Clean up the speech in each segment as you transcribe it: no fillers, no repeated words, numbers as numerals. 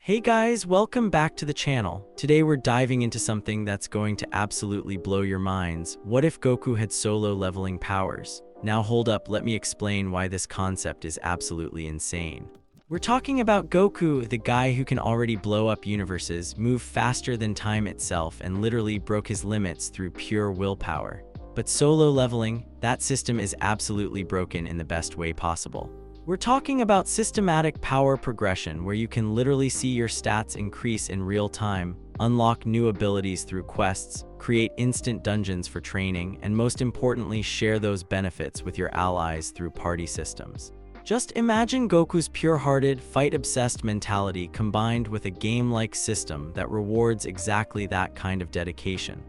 Hey guys, welcome back to the channel. Today we're diving into something that's going to absolutely blow your minds. What if Goku had solo leveling powers? Now hold up, let me explain why this concept is absolutely insane. We're talking about Goku, the guy who can already blow up universes, move faster than time itself, and literally broke his limits through pure willpower. But solo leveling, that system is absolutely broken in the best way possible. We're talking about systematic power progression where you can literally see your stats increase in real time, unlock new abilities through quests, create instant dungeons for training, and most importantly, share those benefits with your allies through party systems. Just imagine Goku's pure-hearted, fight-obsessed mentality combined with a game-like system that rewards exactly that kind of dedication.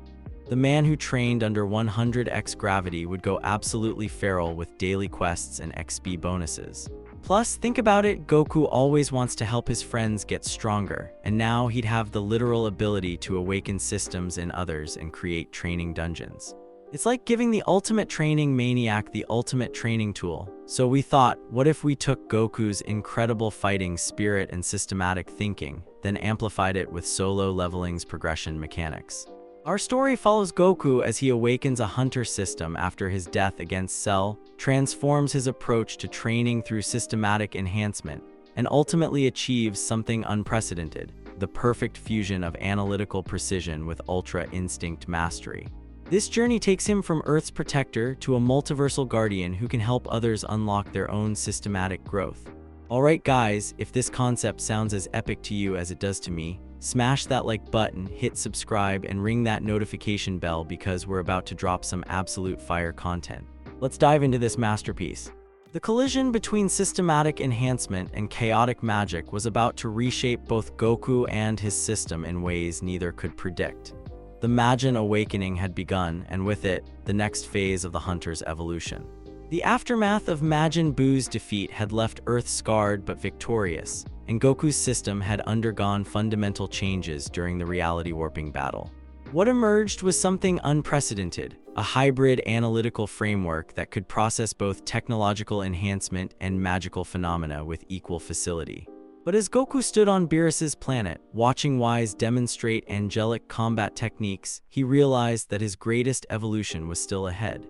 The man who trained under 100x gravity would go absolutely feral with daily quests and XP bonuses. Plus, think about it, Goku always wants to help his friends get stronger, and now he'd have the literal ability to awaken systems in others and create training dungeons. It's like giving the ultimate training maniac the ultimate training tool. So we thought, what if we took Goku's incredible fighting spirit and systematic thinking, then amplified it with solo leveling's progression mechanics? Our story follows Goku as he awakens a hunter system after his death against Cell, transforms his approach to training through systematic enhancement, and ultimately achieves something unprecedented, the perfect fusion of analytical precision with ultra instinct mastery. This journey takes him from Earth's protector to a multiversal guardian who can help others unlock their own systematic growth. Alright guys, if this concept sounds as epic to you as it does to me, smash that like button, hit subscribe, and ring that notification bell because we're about to drop some absolute fire content. Let's dive into this masterpiece. The collision between systematic enhancement and chaotic magic was about to reshape both Goku and his system in ways neither could predict. The Majin awakening had begun, and with it, the next phase of the hunter's evolution. The aftermath of Majin Buu's defeat had left Earth scarred but victorious, and Goku's system had undergone fundamental changes during the reality warping battle. What emerged was something unprecedented, a hybrid analytical framework that could process both technological enhancement and magical phenomena with equal facility. But as Goku stood on Beerus's planet, watching Wise demonstrate angelic combat techniques, he realized that his greatest evolution was still ahead.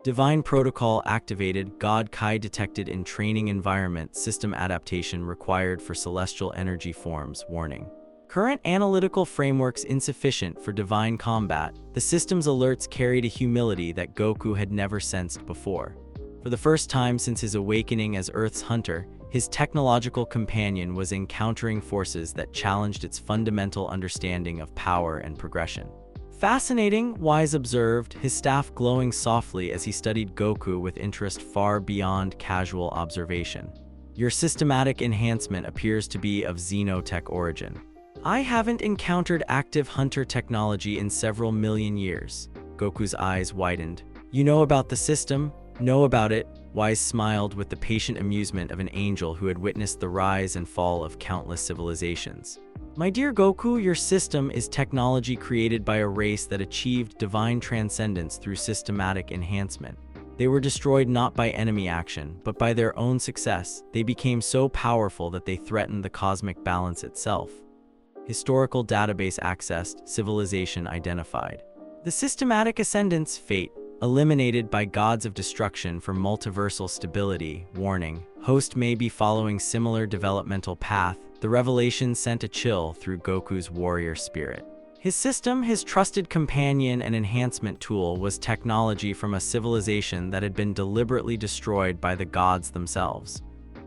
Divine Protocol activated, God Kai detected in training environment, system adaptation required for celestial energy forms, warning. Current analytical frameworks insufficient for divine combat, the system's alerts carried a humility that Goku had never sensed before. For the first time since his awakening as Earth's hunter, his technological companion was encountering forces that challenged its fundamental understanding of power and progression. Fascinating, Wise observed, his staff glowing softly as he studied Goku with interest far beyond casual observation. Your systematic enhancement appears to be of xenotech origin. I haven't encountered active hunter technology in several million years. Goku's eyes widened. You know about the system? Know about it? Wise smiled with the patient amusement of an angel who had witnessed the rise and fall of countless civilizations. My dear Goku, your system is technology created by a race that achieved divine transcendence through systematic enhancement. They were destroyed not by enemy action, but by their own success. They became so powerful that they threatened the cosmic balance itself. Historical database accessed, civilization identified. The systematic ascendance fate, eliminated by gods of destruction for multiversal stability, warning. Host may be following similar developmental path. The revelation sent a chill through Goku's warrior spirit. His system, his trusted companion and enhancement tool, was technology from a civilization that had been deliberately destroyed by the gods themselves.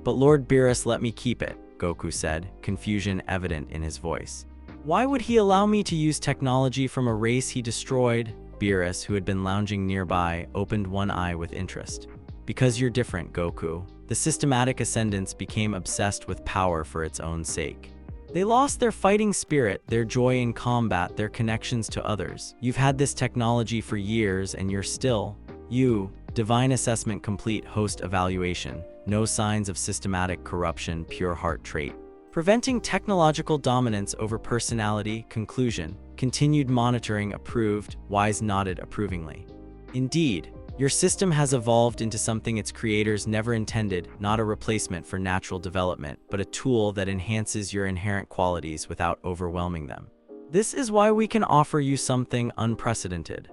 But Lord Beerus let me keep it, Goku said, confusion evident in his voice. Why would he allow me to use technology from a race he destroyed? Beerus, who had been lounging nearby, opened one eye with interest. Because you're different, Goku. The systematic ascendants became obsessed with power for its own sake. They lost their fighting spirit, their joy in combat, their connections to others. You've had this technology for years and you're still, you. Divine assessment complete, host evaluation. No signs of systematic corruption, pure heart trait. Preventing technological dominance over personality, conclusion. Continued monitoring approved, Wise nodded approvingly. Indeed, Your system has evolved into something its creators never intended, not a replacement for natural development, but a tool that enhances your inherent qualities without overwhelming them. This is why we can offer you something unprecedented.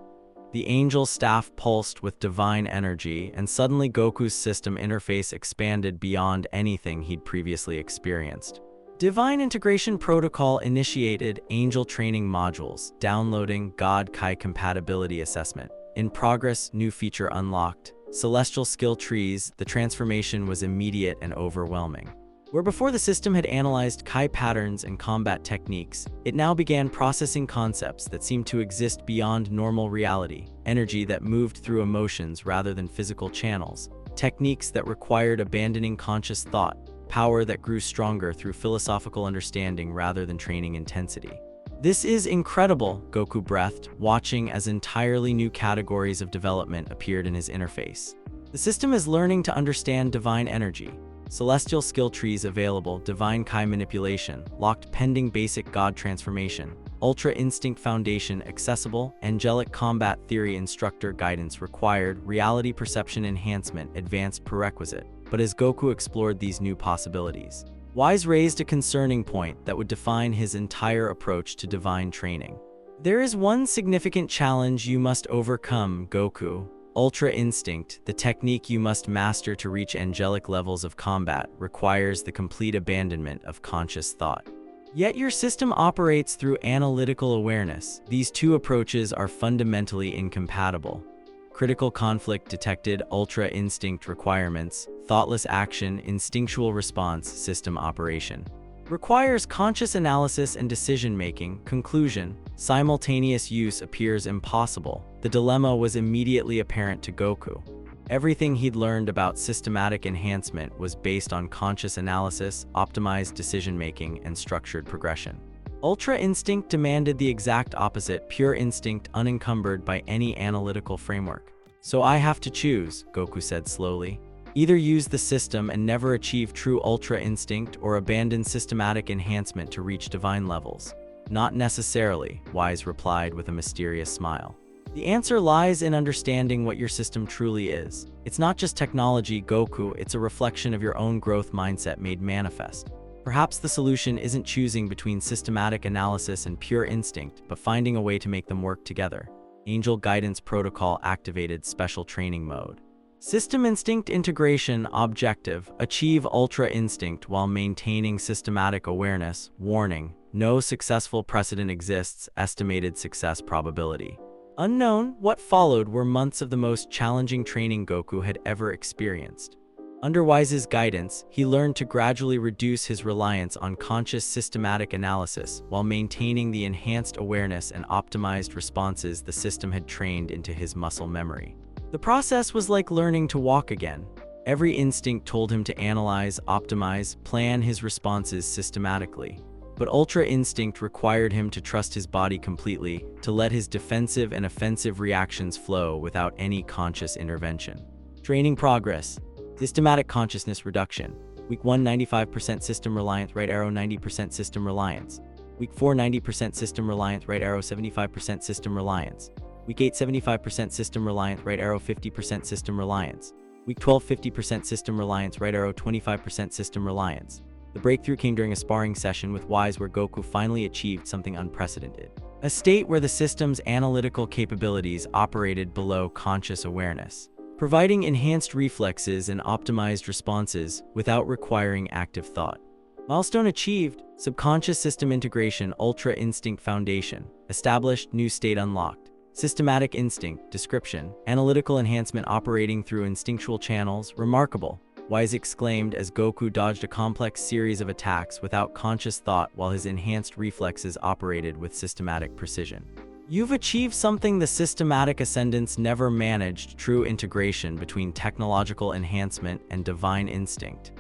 The angel staff pulsed with divine energy, and suddenly Goku's system interface expanded beyond anything he'd previously experienced. Divine Integration Protocol initiated Angel Training Modules, downloading God Kai Compatibility Assessment. In progress, new feature unlocked. Celestial Skill Trees, the transformation was immediate and overwhelming. Where before the system had analyzed Kai patterns and combat techniques, it now began processing concepts that seemed to exist beyond normal reality, energy that moved through emotions rather than physical channels, techniques that required abandoning conscious thought, power that grew stronger through philosophical understanding rather than training intensity. This is incredible, Goku breathed, watching as entirely new categories of development appeared in his interface. The system is learning to understand divine energy. Celestial skill trees available, divine Kai manipulation, locked pending basic God transformation, Ultra Instinct Foundation accessible, angelic combat theory instructor guidance required, reality perception enhancement advanced prerequisite. But as Goku explored these new possibilities, Wise raised a concerning point that would define his entire approach to divine training. There is one significant challenge you must overcome, Goku. Ultra Instinct, the technique you must master to reach angelic levels of combat, requires the complete abandonment of conscious thought. Yet your system operates through analytical awareness. These two approaches are fundamentally incompatible. Critical conflict detected, Ultra Instinct requirements, thoughtless action, instinctual response, system operation. Requires conscious analysis and decision-making. Conclusion, simultaneous use appears impossible. The dilemma was immediately apparent to Goku. Everything he'd learned about systematic enhancement was based on conscious analysis, optimized decision-making, and structured progression. Ultra Instinct demanded the exact opposite, pure instinct unencumbered by any analytical framework. So I have to choose, Goku said slowly. Either use the system and never achieve true Ultra Instinct, or abandon systematic enhancement to reach divine levels. Not necessarily, Wise replied with a mysterious smile. The answer lies in understanding what your system truly is. It's not just technology, Goku, it's a reflection of your own growth mindset made manifest. Perhaps the solution isn't choosing between systematic analysis and pure instinct, but finding a way to make them work together. Angel Guidance Protocol activated special training mode. System Instinct Integration Objective, achieve Ultra Instinct while maintaining systematic awareness. Warning, no successful precedent exists, estimated success probability. Unknown, what followed were months of the most challenging training Goku had ever experienced. Under Wise's guidance, he learned to gradually reduce his reliance on conscious systematic analysis while maintaining the enhanced awareness and optimized responses the system had trained into his muscle memory. The process was like learning to walk again. Every instinct told him to analyze, optimize, plan his responses systematically. But Ultra Instinct required him to trust his body completely, to let his defensive and offensive reactions flow without any conscious intervention. Training progress. Systematic consciousness reduction. Week 1, 95% system reliance, right arrow 90% system reliance. Week 4, 90% system reliance, right arrow 75% system reliance. Week 8, 75% system reliance, right arrow 50% system reliance. Week 12, 50% system reliance, right arrow 25% system reliance. The breakthrough came during a sparring session with Wise where Goku finally achieved something unprecedented. A state where the system's analytical capabilities operated below conscious awareness, providing enhanced reflexes and optimized responses without requiring active thought. Milestone achieved, subconscious system integration, Ultra Instinct Foundation, established, new state unlocked. Systematic instinct, description, analytical enhancement operating through instinctual channels, remarkable, Wise exclaimed as Goku dodged a complex series of attacks without conscious thought while his enhanced reflexes operated with systematic precision. You've achieved something the systematic ascendants never managed, true integration between technological enhancement and divine instinct.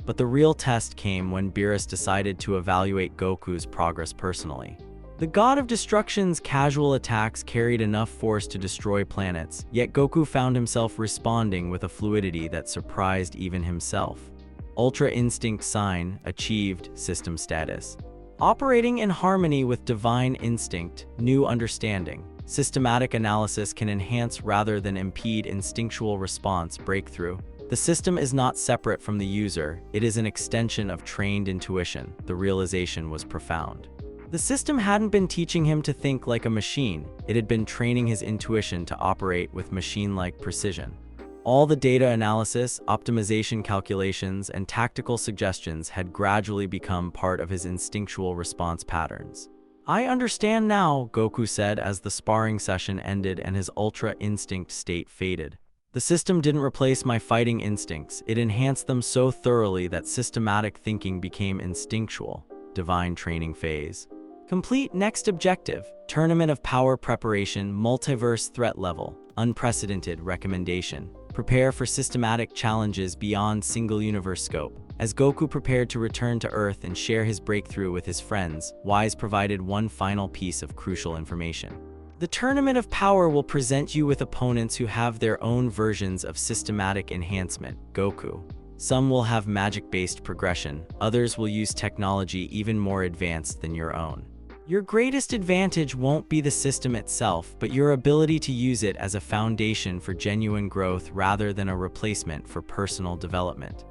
But the real test came when Beerus decided to evaluate Goku's progress personally. The god of destruction's casual attacks carried enough force to destroy planets, yet Goku found himself responding with a fluidity that surprised even himself. Ultra Instinct Sign achieved system status. Operating in harmony with divine instinct, new understanding. Systematic analysis can enhance rather than impede instinctual response breakthrough. The system is not separate from the user, it is an extension of trained intuition. The realization was profound. The system hadn't been teaching him to think like a machine, it had been training his intuition to operate with machine-like precision. All the data analysis, optimization calculations, and tactical suggestions had gradually become part of his instinctual response patterns. "I understand now," Goku said as the sparring session ended and his ultra instinct state faded. "The system didn't replace my fighting instincts, it enhanced them so thoroughly that systematic thinking became instinctual." Divine training phase. Complete next objective. Tournament of Power preparation, multiverse threat level. Unprecedented recommendation. Prepare for systematic challenges beyond single universe scope. As Goku prepared to return to Earth and share his breakthrough with his friends, Wise provided one final piece of crucial information. The Tournament of Power will present you with opponents who have their own versions of systematic enhancement, Goku. Some will have magic-based progression, others will use technology even more advanced than your own. Your greatest advantage won't be the system itself, but your ability to use it as a foundation for genuine growth rather than a replacement for personal development.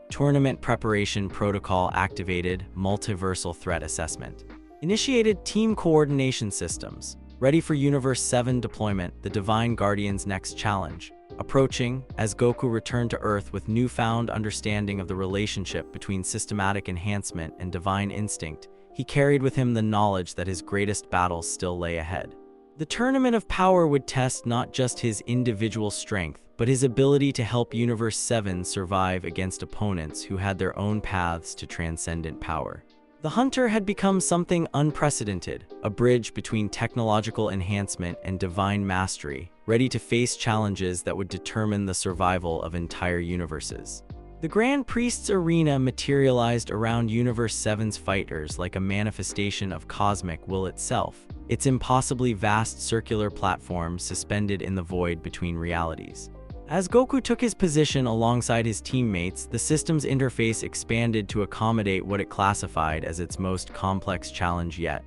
Tournament preparation protocol activated, multiversal threat assessment. Initiated team coordination systems. Ready for Universe 7 deployment, the Divine Guardian's next challenge. Approaching, as Goku returned to Earth with newfound understanding of the relationship between systematic enhancement and divine instinct, he carried with him the knowledge that his greatest battles still lay ahead. The Tournament of Power would test not just his individual strength, but his ability to help Universe 7 survive against opponents who had their own paths to transcendent power. The Hunter had become something unprecedented, a bridge between technological enhancement and divine mastery, ready to face challenges that would determine the survival of entire universes. The Grand Priest's arena materialized around Universe 7's fighters like a manifestation of cosmic will itself, its impossibly vast circular platform suspended in the void between realities. As Goku took his position alongside his teammates, the system's interface expanded to accommodate what it classified as its most complex challenge yet.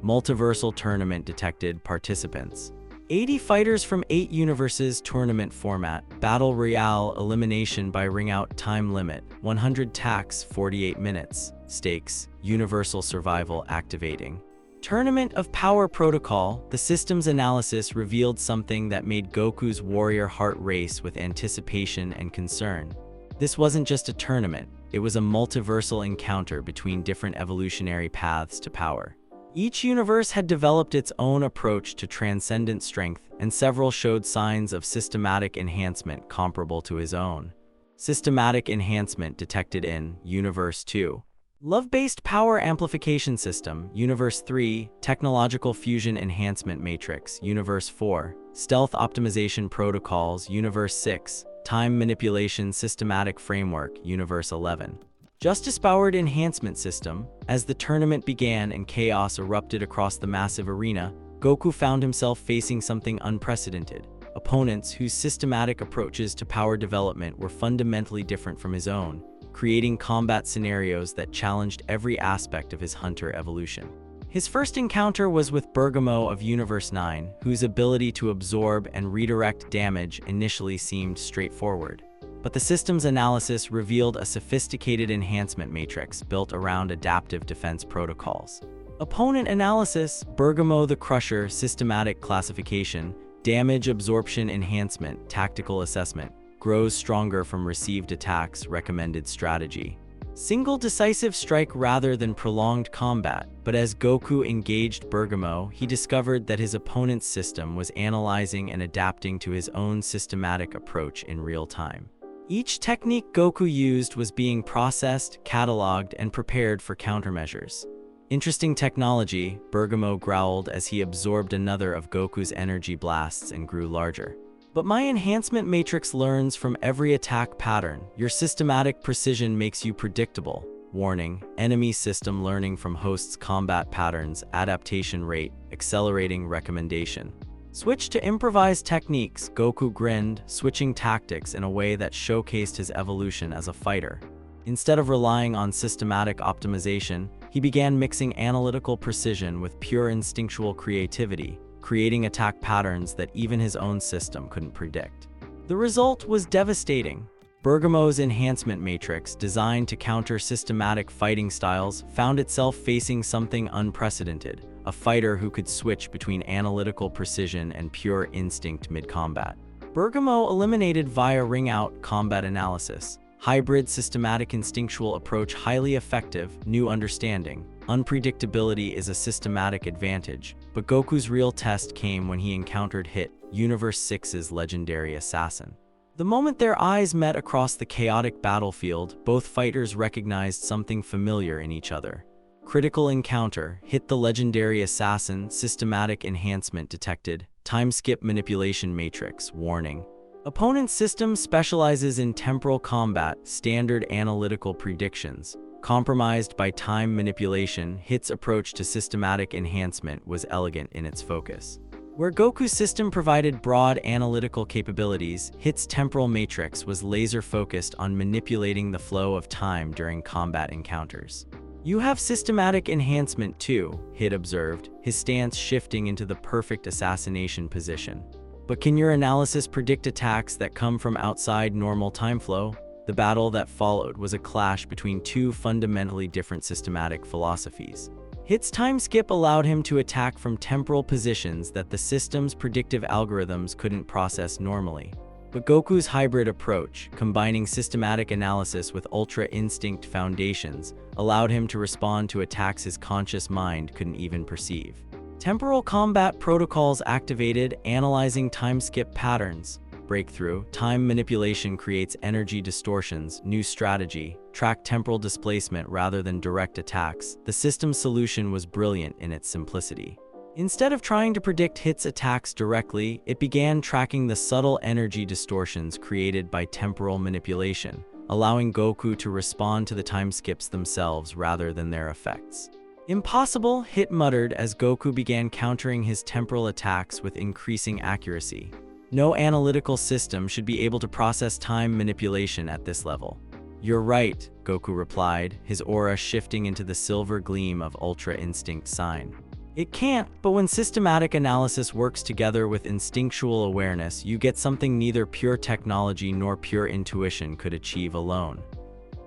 Multiversal tournament detected participants. 80 fighters from 8 universes tournament format, Battle Royale elimination by ring-out time limit, 100 tacks 48 minutes, stakes, universal survival activating. Tournament of Power protocol, the system's analysis revealed something that made Goku's warrior heart race with anticipation and concern. This wasn't just a tournament, it was a multiversal encounter between different evolutionary paths to power. Each universe had developed its own approach to transcendent strength, and several showed signs of systematic enhancement comparable to his own. Systematic enhancement detected in Universe 2. Love-based power amplification system, Universe 3. Technological fusion enhancement matrix, Universe 4. Stealth optimization protocols, Universe 6. Time manipulation systematic framework, Universe 11. Justice-powered enhancement system. As the tournament began and chaos erupted across the massive arena, Goku found himself facing something unprecedented. Opponents whose systematic approaches to power development were fundamentally different from his own, creating combat scenarios that challenged every aspect of his hunter evolution. His first encounter was with Bergamo of Universe 9, whose ability to absorb and redirect damage initially seemed straightforward. But the system's analysis revealed a sophisticated enhancement matrix built around adaptive defense protocols. Opponent analysis, Bergamo the Crusher, systematic classification, damage absorption enhancement, tactical assessment, grows stronger from received attacks, recommended strategy. Single decisive strike rather than prolonged combat, but as Goku engaged Bergamo, he discovered that his opponent's system was analyzing and adapting to his own systematic approach in real time. Each technique Goku used was being processed, cataloged, and prepared for countermeasures. Interesting technology, Bergamo growled as he absorbed another of Goku's energy blasts and grew larger. But my enhancement matrix learns from every attack pattern. Your systematic precision makes you predictable. Warning, enemy system learning from host's combat patterns, adaptation rate, accelerating recommendation. Switch to improvised techniques, Goku grinned, switching tactics in a way that showcased his evolution as a fighter. Instead of relying on systematic optimization, he began mixing analytical precision with pure instinctual creativity, creating attack patterns that even his own system couldn't predict. The result was devastating. Bergamo's enhancement matrix, designed to counter systematic fighting styles, found itself facing something unprecedented, a fighter who could switch between analytical precision and pure instinct mid-combat. Bergamo eliminated via ring-out combat analysis. Hybrid systematic instinctual approach highly effective, new understanding. Unpredictability is a systematic advantage, but Goku's real test came when he encountered Hit, Universe 6's legendary assassin. The moment their eyes met across the chaotic battlefield, both fighters recognized something familiar in each other. Critical encounter, Hit the legendary assassin, systematic enhancement detected, time skip manipulation matrix, warning. Opponent's system specializes in temporal combat, standard analytical predictions. Compromised by time manipulation, Hit's approach to systematic enhancement was elegant in its focus. Where Goku's system provided broad analytical capabilities, Hit's temporal matrix was laser-focused on manipulating the flow of time during combat encounters. "You have systematic enhancement too," Hit observed, his stance shifting into the perfect assassination position. "But can your analysis predict attacks that come from outside normal time flow?" The battle that followed was a clash between two fundamentally different systematic philosophies. Hit's time skip allowed him to attack from temporal positions that the system's predictive algorithms couldn't process normally. But Goku's hybrid approach, combining systematic analysis with ultra-instinct foundations, allowed him to respond to attacks his conscious mind couldn't even perceive. Temporal combat protocols activated, analyzing time skip patterns. Breakthrough, time manipulation creates energy distortions, new strategy, track temporal displacement rather than direct attacks. The system's solution was brilliant in its simplicity. Instead of trying to predict Hit's attacks directly, it began tracking the subtle energy distortions created by temporal manipulation, allowing Goku to respond to the time skips themselves rather than their effects. "Impossible," Hit muttered as Goku began countering his temporal attacks with increasing accuracy. "No analytical system should be able to process time manipulation at this level." "You're right," Goku replied, his aura shifting into the silver gleam of Ultra Instinct sign. "It can't, but when systematic analysis works together with instinctual awareness, you get something neither pure technology nor pure intuition could achieve alone."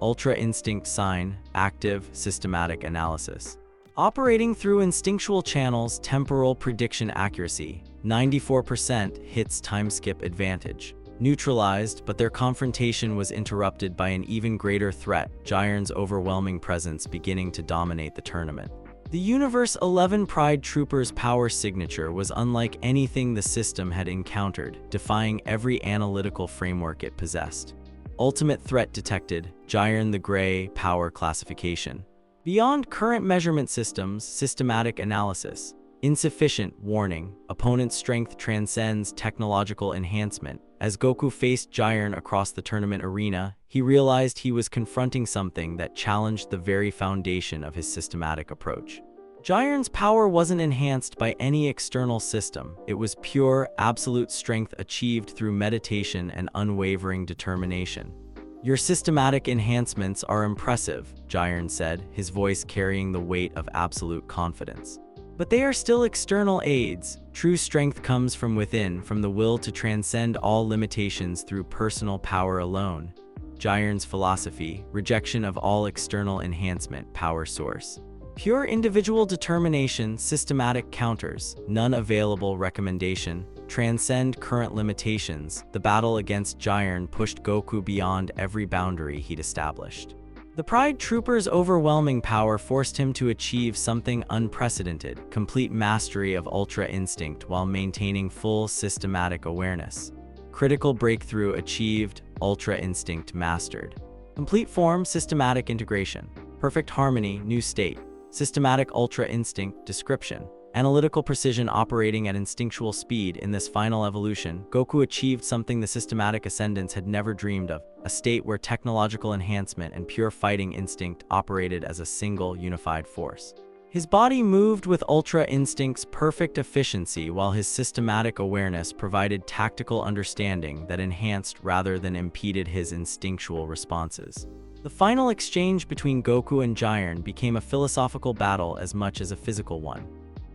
Ultra Instinct sign, active, systematic analysis. Operating through instinctual channels, temporal prediction accuracy, 94% Hit's time skip advantage. Neutralized, but their confrontation was interrupted by an even greater threat, Jiren's overwhelming presence beginning to dominate the tournament. The Universe 11 Pride Trooper's power signature was unlike anything the system had encountered, defying every analytical framework it possessed. Ultimate threat detected, Jiren the Gray power classification. Beyond current measurement systems, systematic analysis. Insufficient, warning, opponent's strength transcends technological enhancement. As Goku faced Jiren across the tournament arena, he realized he was confronting something that challenged the very foundation of his systematic approach. Jiren's power wasn't enhanced by any external system. It was pure, absolute strength achieved through meditation and unwavering determination. "Your systematic enhancements are impressive," Jiren said, his voice carrying the weight of absolute confidence. "But they are still external aids. True strength comes from within, from the will to transcend all limitations through personal power alone." Jiren's philosophy, rejection of all external enhancement, power source. Pure individual determination, systematic counters, none available recommendation, transcend current limitations. The battle against Jiren pushed Goku beyond every boundary he'd established. The Pride Trooper's overwhelming power forced him to achieve something unprecedented, complete mastery of Ultra Instinct while maintaining full systematic awareness. Critical breakthrough achieved, Ultra Instinct mastered. Complete form, systematic integration. Perfect harmony, new state. Systematic Ultra Instinct description. Analytical precision operating at instinctual speed. In this final evolution, Goku achieved something the systematic ascendants had never dreamed of, a state where technological enhancement and pure fighting instinct operated as a single, unified force. His body moved with Ultra Instinct's perfect efficiency while his systematic awareness provided tactical understanding that enhanced rather than impeded his instinctual responses. The final exchange between Goku and Jiren became a philosophical battle as much as a physical one.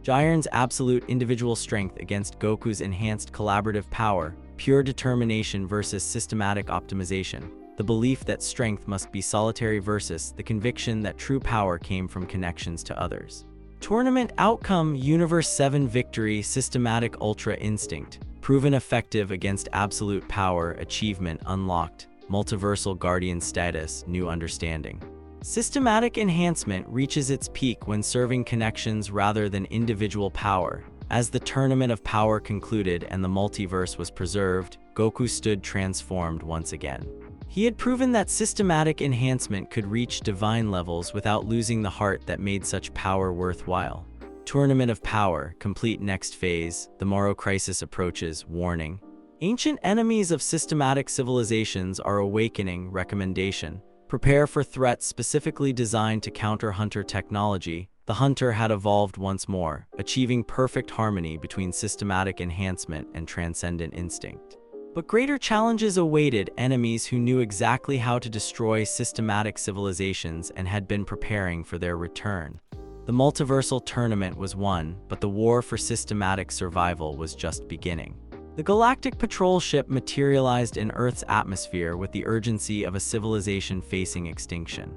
Jiren's absolute individual strength against Goku's enhanced collaborative power, pure determination versus systematic optimization, the belief that strength must be solitary versus the conviction that true power came from connections to others. Tournament outcome: Universe 7 victory, systematic ultra instinct, proven effective against absolute power, achievement unlocked, multiversal guardian status, new understanding. Systematic enhancement reaches its peak when serving connections rather than individual power. As the Tournament of Power concluded and the multiverse was preserved, Goku stood transformed once again. He had proven that systematic enhancement could reach divine levels without losing the heart that made such power worthwhile. Tournament of Power, complete. Next phase, the Moro crisis approaches, warning. Ancient enemies of systematic civilizations are awakening, recommendation. Prepare for threats specifically designed to counter Hunter technology. The Hunter had evolved once more, achieving perfect harmony between systematic enhancement and transcendent instinct. But greater challenges awaited enemies who knew exactly how to destroy systematic civilizations and had been preparing for their return. The multiversal tournament was won, but the war for systematic survival was just beginning. The Galactic Patrol ship materialized in Earth's atmosphere with the urgency of a civilization facing extinction.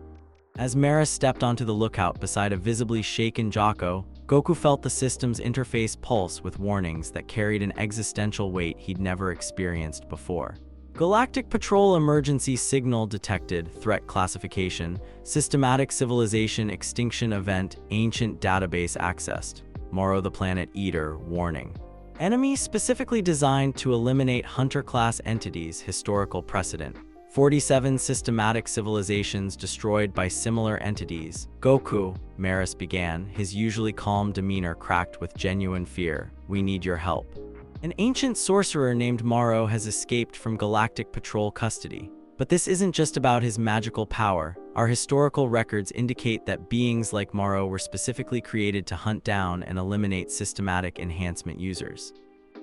As Mara stepped onto the lookout beside a visibly shaken Jocko, Goku felt the system's interface pulse with warnings that carried an existential weight he'd never experienced before. Galactic Patrol emergency signal detected, threat classification, systematic civilization extinction event, ancient database accessed. Moro the Planet Eater, warning. Enemy specifically designed to eliminate Hunter-class entities, historical precedent. 47 systematic civilizations destroyed by similar entities. Goku, Maris began, his usually calm demeanor cracked with genuine fear. We need your help. An ancient sorcerer named Moro has escaped from Galactic Patrol custody. But this isn't just about his magical power. Our historical records indicate that beings like Moro were specifically created to hunt down and eliminate systematic enhancement users.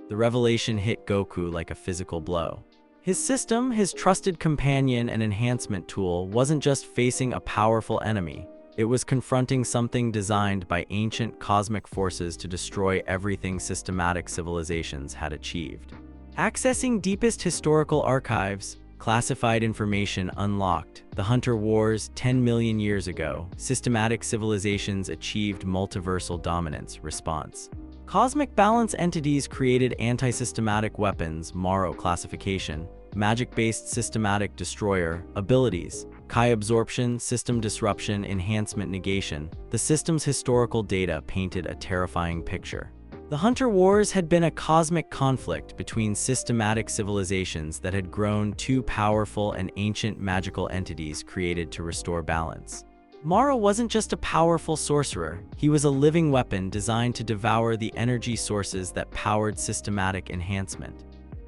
The revelation hit Goku like a physical blow. His system, his trusted companion and enhancement tool, wasn't just facing a powerful enemy. It was confronting something designed by ancient cosmic forces to destroy everything systematic civilizations had achieved. Accessing deepest historical archives, classified information unlocked. The Hunter Wars, 10 million years ago. Systematic civilizations achieved multiversal dominance. Response. Cosmic balance entities created anti-systematic weapons. Moro classification. Magic-based systematic destroyer. Abilities. Chi absorption, system disruption, enhancement negation. The system's historical data painted a terrifying picture. The Hunter Wars had been a cosmic conflict between systematic civilizations that had grown too powerful and ancient magical entities created to restore balance. Moro wasn't just a powerful sorcerer, he was a living weapon designed to devour the energy sources that powered systematic enhancement.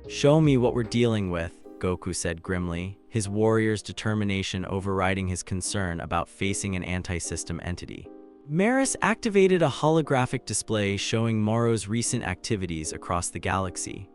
Show me what we're dealing with, Goku said grimly, his warrior's determination overriding his concern about facing an anti-system entity. Maris activated a holographic display showing Moro's recent activities across the galaxy.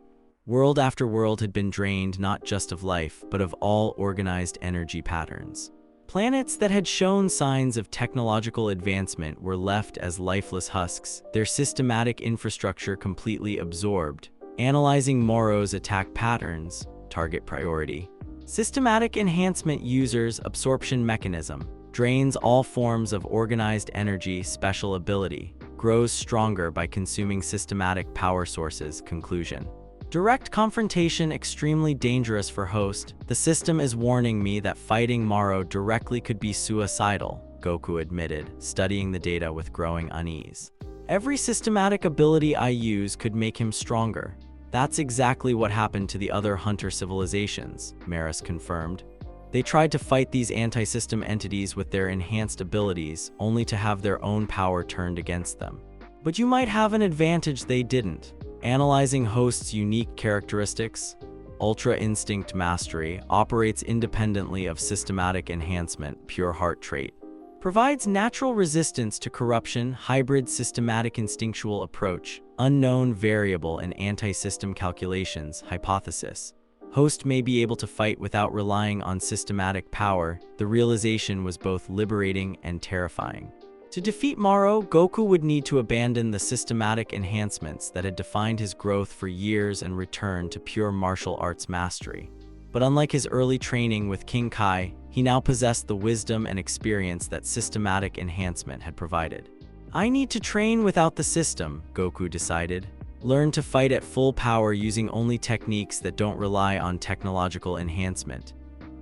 World after world had been drained not just of life, but of all organized energy patterns. Planets that had shown signs of technological advancement were left as lifeless husks, their systematic infrastructure completely absorbed. Analyzing Moro's attack patterns, target priority. Systematic enhancement users absorption mechanism. Drains all forms of organized energy, special ability. Grows stronger by consuming systematic power sources. Conclusion. Direct confrontation extremely dangerous for host. The system is warning me that fighting Moro directly could be suicidal, Goku admitted, studying the data with growing unease. Every systematic ability I use could make him stronger. That's exactly what happened to the other Hunter civilizations, Maris confirmed. They tried to fight these anti-system entities with their enhanced abilities, only to have their own power turned against them. But you might have an advantage they didn't. Analyzing host's unique characteristics, Ultra Instinct Mastery, operates independently of systematic enhancement, pure heart trait. Provides natural resistance to corruption, hybrid systematic instinctual approach, unknown variable and anti-system calculations, hypothesis. Host may be able to fight without relying on systematic power. The realization was both liberating and terrifying. To defeat Moro, Goku would need to abandon the systematic enhancements that had defined his growth for years and return to pure martial arts mastery. But unlike his early training with King Kai, he now possessed the wisdom and experience that systematic enhancement had provided. I need to train without the system, Goku decided. Learn to fight at full power using only techniques that don't rely on technological enhancement.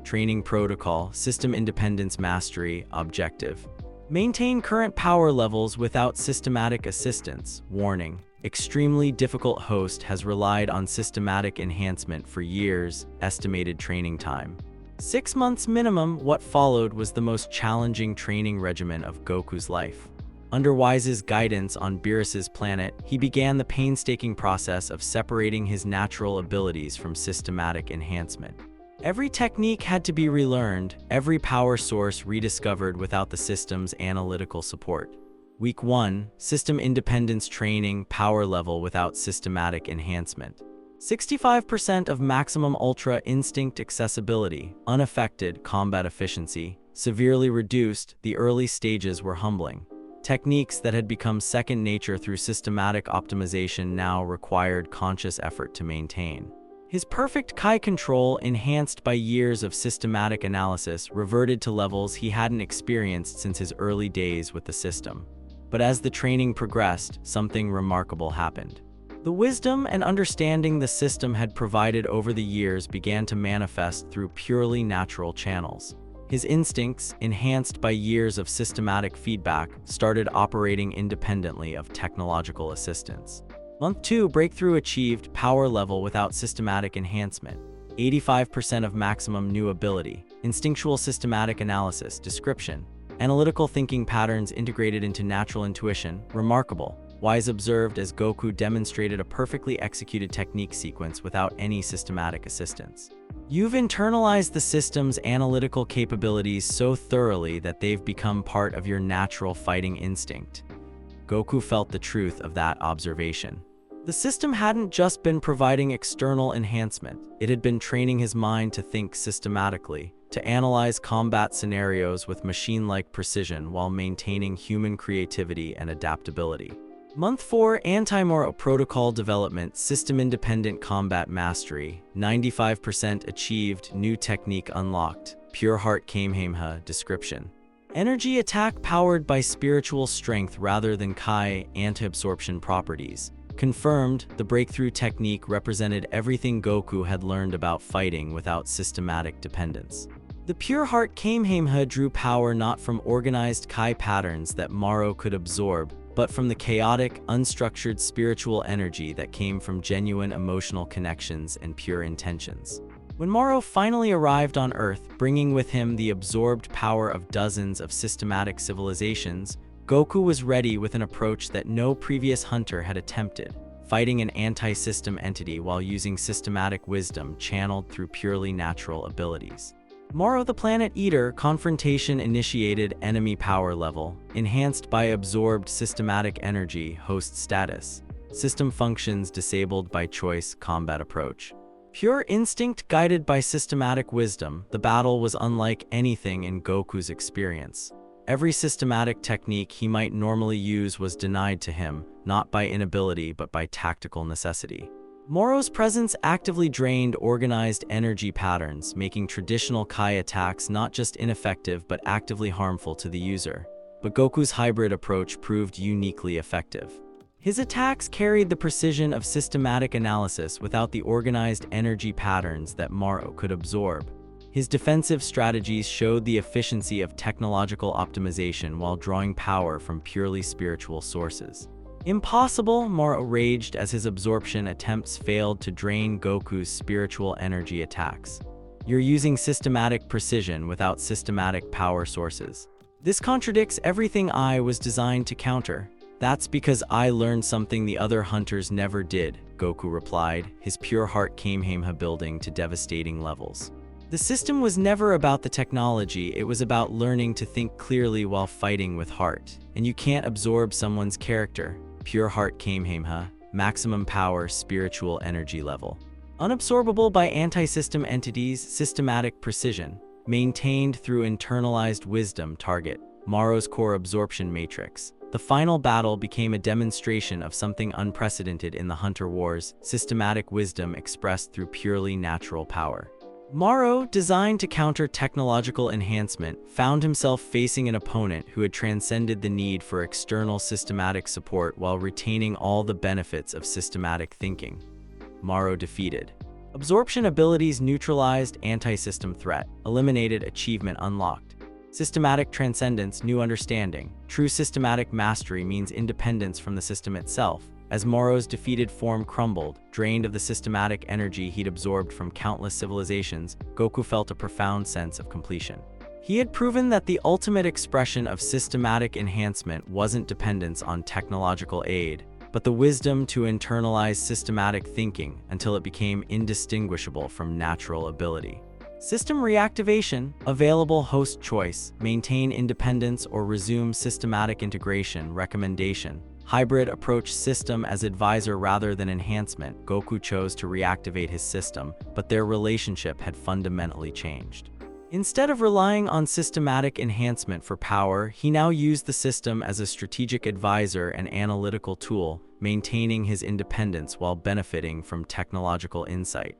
Training protocol, system independence mastery, objective. Maintain current power levels without systematic assistance. Warning: extremely difficult host has relied on systematic enhancement for years, estimated training time. 6 months minimum. What followed was the most challenging training regimen of Goku's life. Under Wise's guidance on Beerus's planet, he began the painstaking process of separating his natural abilities from systematic enhancement. Every technique had to be relearned, every power source rediscovered without the system's analytical support. Week 1, System Independence Training, power level without systematic enhancement. 65% of maximum Ultra Instinct accessibility, unaffected combat efficiency, severely reduced. The early stages were humbling. Techniques that had become second nature through systematic optimization now required conscious effort to maintain. His perfect Kai control, enhanced by years of systematic analysis, reverted to levels he hadn't experienced since his early days with the system. But as the training progressed, something remarkable happened. The wisdom and understanding the system had provided over the years began to manifest through purely natural channels. His instincts, enhanced by years of systematic feedback, started operating independently of technological assistance. Month 2, breakthrough achieved, power level without systematic enhancement. 85% of maximum new ability, instinctual systematic analysis, description, analytical thinking patterns integrated into natural intuition, remarkable. Wise observed as Goku demonstrated a perfectly executed technique sequence without any systematic assistance. You've internalized the system's analytical capabilities so thoroughly that they've become part of your natural fighting instinct. Goku felt the truth of that observation. The system hadn't just been providing external enhancement, it had been training his mind to think systematically, to analyze combat scenarios with machine-like precision while maintaining human creativity and adaptability. Month 4, Anti-Moro Protocol Development, System-Independent Combat Mastery, 95% achieved, new technique unlocked, Pure Heart Kamehameha, description. Energy attack powered by spiritual strength rather than Kai, anti-absorption properties. Confirmed, the breakthrough technique represented everything Goku had learned about fighting without systematic dependence. The Pure Heart Kamehameha drew power not from organized Kai patterns that Moro could absorb, but from the chaotic, unstructured spiritual energy that came from genuine emotional connections and pure intentions. When Moro finally arrived on Earth, bringing with him the absorbed power of dozens of systematic civilizations, Goku was ready with an approach that no previous hunter had attempted, fighting an anti-system entity while using systematic wisdom channeled through purely natural abilities. Moro the Planet Eater, confrontation initiated, enemy power level, enhanced by absorbed systematic energy, host status, system functions disabled by choice, combat approach. Pure instinct guided by systematic wisdom, the battle was unlike anything in Goku's experience. Every systematic technique he might normally use was denied to him, not by inability but by tactical necessity. Moro's presence actively drained organized energy patterns, making traditional Kai attacks not just ineffective but actively harmful to the user. But Goku's hybrid approach proved uniquely effective. His attacks carried the precision of systematic analysis without the organized energy patterns that Moro could absorb. His defensive strategies showed the efficiency of technological optimization while drawing power from purely spiritual sources. Impossible, Moro raged as his absorption attempts failed to drain Goku's spiritual energy attacks. You're using systematic precision without systematic power sources. This contradicts everything I was designed to counter. That's because I learned something the other hunters never did, Goku replied, his pure heart Kamehameha building to devastating levels. The system was never about the technology, it was about learning to think clearly while fighting with heart. And you can't absorb someone's character. Pure heart Kamehameha, maximum power, spiritual energy level. Unabsorbable by anti-system entities, systematic precision. Maintained through internalized wisdom, target. Moro's core absorption matrix. The final battle became a demonstration of something unprecedented in the Hunter Wars: systematic wisdom expressed through purely natural power. Moro, designed to counter technological enhancement, found himself facing an opponent who had transcended the need for external systematic support while retaining all the benefits of systematic thinking. Moro defeated. Absorption abilities neutralized anti-system threat, eliminated achievement unlocked. Systematic transcendence, new understanding. True systematic mastery means independence from the system itself. As Moro's defeated form crumbled, drained of the systematic energy he'd absorbed from countless civilizations, Goku felt a profound sense of completion. He had proven that the ultimate expression of systematic enhancement wasn't dependence on technological aid, but the wisdom to internalize systematic thinking until it became indistinguishable from natural ability. System reactivation, available host choice, maintain independence or resume systematic integration, recommendation. Hybrid approach, system as advisor rather than enhancement. Goku chose to reactivate his system, but their relationship had fundamentally changed. Instead of relying on systematic enhancement for power, he now used the system as a strategic advisor and analytical tool, maintaining his independence while benefiting from technological insight.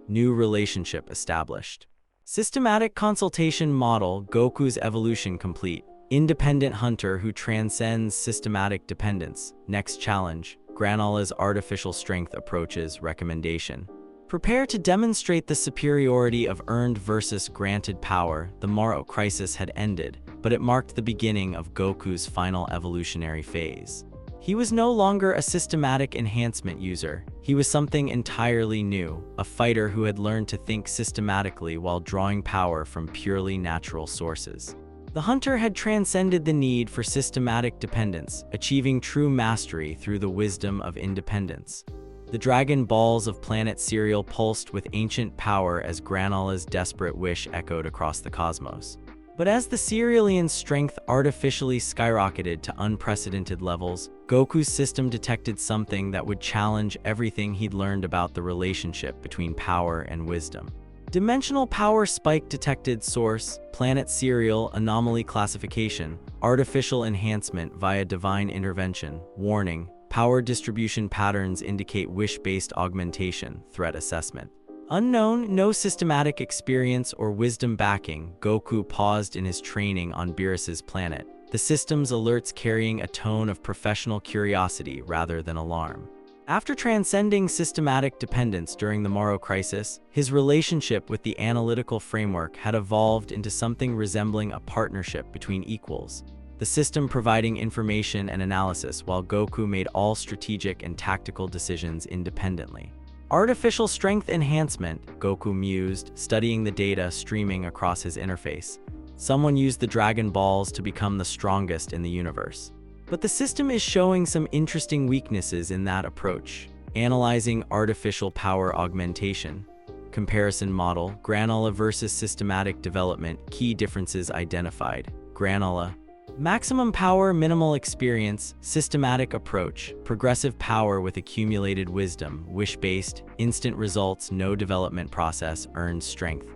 New relationship established. Systematic consultation model, Goku's evolution complete. Independent hunter who transcends systematic dependence. Next challenge, Granola's artificial strength approaches, recommendation. Prepare to demonstrate the superiority of earned versus granted power. The Moro crisis had ended, but it marked the beginning of Goku's final evolutionary phase. He was no longer a systematic enhancement user. He was something entirely new, a fighter who had learned to think systematically while drawing power from purely natural sources. The hunter had transcended the need for systematic dependence, achieving true mastery through the wisdom of independence. The Dragon Balls of planet Cereal pulsed with ancient power as Granola's desperate wish echoed across the cosmos. But as the Cerealian's strength artificially skyrocketed to unprecedented levels, Goku's system detected something that would challenge everything he'd learned about the relationship between power and wisdom. Dimensional power spike detected. Source: Planet Cereal, anomaly classification, artificial enhancement via divine intervention. Warning: power distribution patterns indicate wish-based augmentation. Threat assessment. Unknown, no systematic experience or wisdom backing. Goku paused in his training on Beerus's planet, the system's alerts carrying a tone of professional curiosity rather than alarm. After transcending systematic dependence during the Moro crisis, his relationship with the analytical framework had evolved into something resembling a partnership between equals, the system providing information and analysis while Goku made all strategic and tactical decisions independently. Artificial strength enhancement, Goku mused, studying the data streaming across his interface. Someone used the Dragon Balls to become the strongest in the universe. But the system is showing some interesting weaknesses in that approach. Analyzing artificial power augmentation. Comparison model, Granola versus systematic development, key differences identified. Granola. Maximum power, minimal experience, systematic approach, progressive power with accumulated wisdom, wish-based, instant results, no development process, earned strength.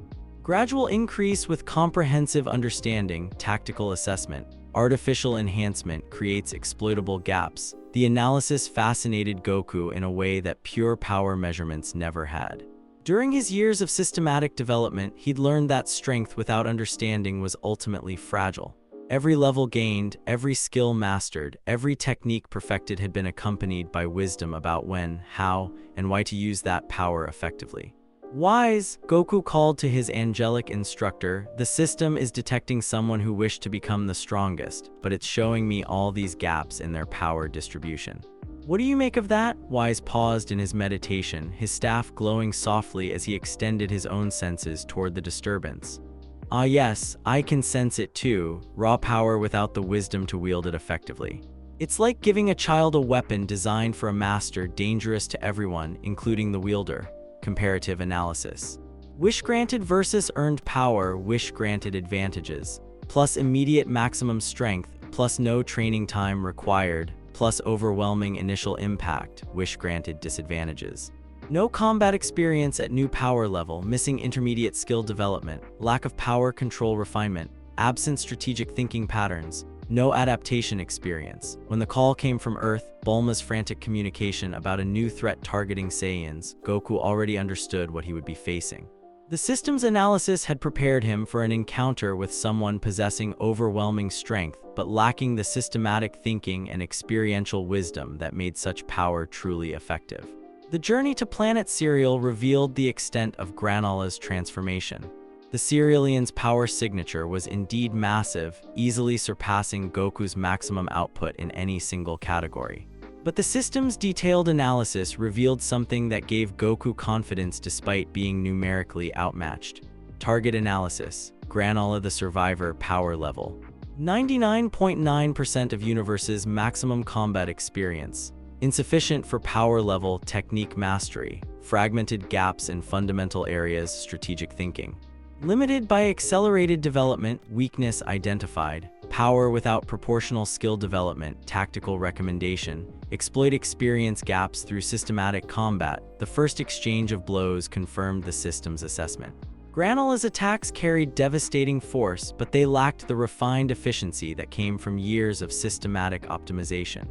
Gradual increase with comprehensive understanding, tactical assessment. Artificial enhancement creates exploitable gaps. The analysis fascinated Goku in a way that pure power measurements never had. During his years of systematic development, he'd learned that strength without understanding was ultimately fragile. Every level gained, every skill mastered, every technique perfected had been accompanied by wisdom about when, how, and why to use that power effectively. Wise, Goku called to his angelic instructor, the system is detecting someone who wished to become the strongest, but it's showing me all these gaps in their power distribution. What do you make of that? Wise paused in his meditation, his staff glowing softly as he extended his own senses toward the disturbance. Ah yes, I can sense it too, raw power without the wisdom to wield it effectively. It's like giving a child a weapon designed for a master, dangerous to everyone, including the wielder. Comparative analysis. Wish granted versus earned power. Wish granted advantages, plus immediate maximum strength, plus no training time required, plus overwhelming initial impact. Wish granted disadvantages. No combat experience at new power level, missing intermediate skill development, lack of power control refinement. absent strategic thinking patterns, no adaptation experience. When the call came from Earth, Bulma's frantic communication about a new threat targeting Saiyans, Goku already understood what he would be facing. The system's analysis had prepared him for an encounter with someone possessing overwhelming strength, but lacking the systematic thinking and experiential wisdom that made such power truly effective. The journey to Planet Cereal revealed the extent of Granola's transformation. The Cerealian's power signature was indeed massive, easily surpassing Goku's maximum output in any single category. But the system's detailed analysis revealed something that gave Goku confidence despite being numerically outmatched. Target analysis, Granola the Survivor power level. 99.9% of universe's maximum combat experience. Insufficient for power level technique mastery. Fragmented gaps in fundamental areas strategic thinking. Limited by accelerated development, weakness identified. Power without proportional skill development, tactical recommendation. Exploit experience gaps through systematic combat. The first exchange of blows confirmed the system's assessment. Granola's attacks carried devastating force, but they lacked the refined efficiency that came from years of systematic optimization.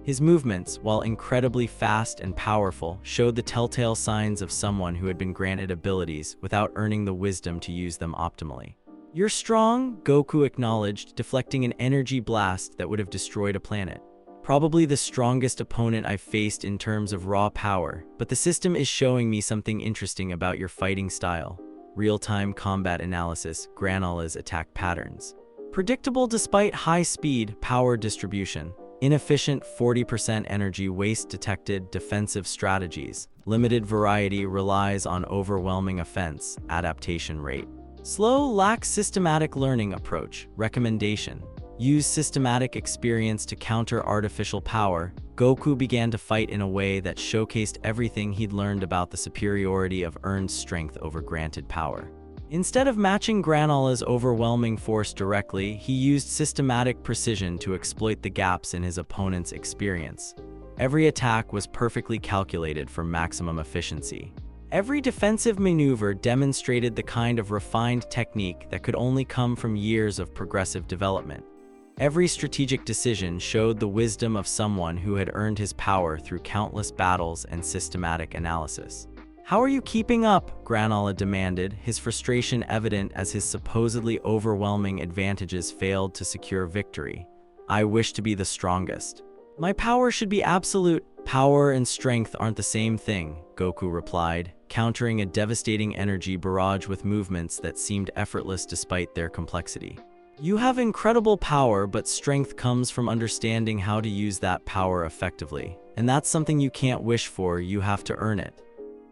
His movements, while incredibly fast and powerful, showed the telltale signs of someone who had been granted abilities without earning the wisdom to use them optimally. "You're strong," Goku acknowledged, deflecting an energy blast that would have destroyed a planet. "Probably the strongest opponent I've faced in terms of raw power, but the system is showing me something interesting about your fighting style." Real-time combat analysis, Granola's attack patterns. Predictable despite high speed, power distribution. Inefficient 40% energy waste detected defensive strategies. Limited variety relies on overwhelming offense, adaptation rate. Slow lacks systematic learning approach, recommendation. Use systematic experience to counter artificial power. Goku began to fight in a way that showcased everything he'd learned about the superiority of earned strength over granted power. Instead of matching Granola's overwhelming force directly, he used systematic precision to exploit the gaps in his opponent's experience. Every attack was perfectly calculated for maximum efficiency. Every defensive maneuver demonstrated the kind of refined technique that could only come from years of progressive development. Every strategic decision showed the wisdom of someone who had earned his power through countless battles and systematic analysis. "How are you keeping up?" Granola demanded, his frustration evident as his supposedly overwhelming advantages failed to secure victory. "I wish to be the strongest. My power should be absolute." "Power and strength aren't the same thing," Goku replied, countering a devastating energy barrage with movements that seemed effortless despite their complexity. "You have incredible power, but strength comes from understanding how to use that power effectively. And that's something you can't wish for, you have to earn it."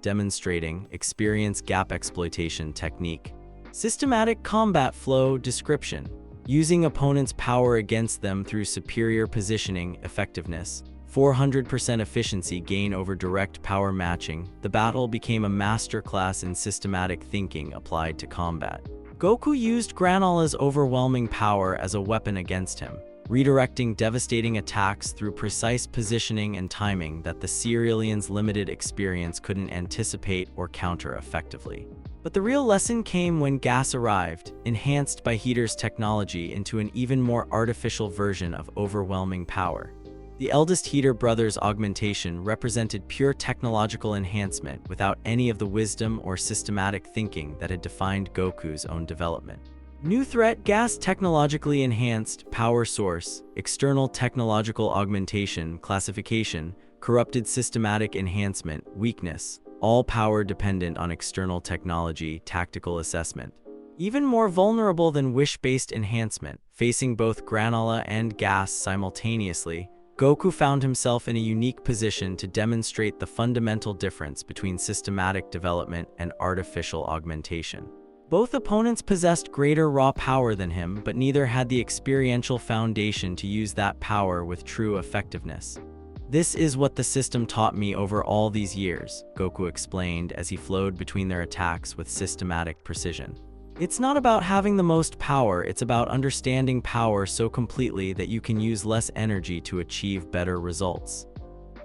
Demonstrating experience gap exploitation technique. Systematic combat flow description. Using opponents' power against them through superior positioning effectiveness. 400% efficiency gain over direct power matching. The battle became a masterclass in systematic thinking applied to combat. Goku used Granola's overwhelming power as a weapon against him, redirecting devastating attacks through precise positioning and timing that the Cerealian's limited experience couldn't anticipate or counter effectively. But the real lesson came when Gas arrived, enhanced by Heater's technology into an even more artificial version of overwhelming power. The eldest Heater brother's augmentation represented pure technological enhancement without any of the wisdom or systematic thinking that had defined Goku's own development. New threat, Gas technologically enhanced, power source, external technological augmentation, classification, corrupted systematic enhancement, weakness, all power dependent on external technology, tactical assessment. Even more vulnerable than wish-based enhancement, facing both Granola and Gas simultaneously, Goku found himself in a unique position to demonstrate the fundamental difference between systematic development and artificial augmentation. Both opponents possessed greater raw power than him, but neither had the experiential foundation to use that power with true effectiveness. "This is what the system taught me over all these years," Goku explained as he flowed between their attacks with systematic precision. "It's not about having the most power, it's about understanding power so completely that you can use less energy to achieve better results."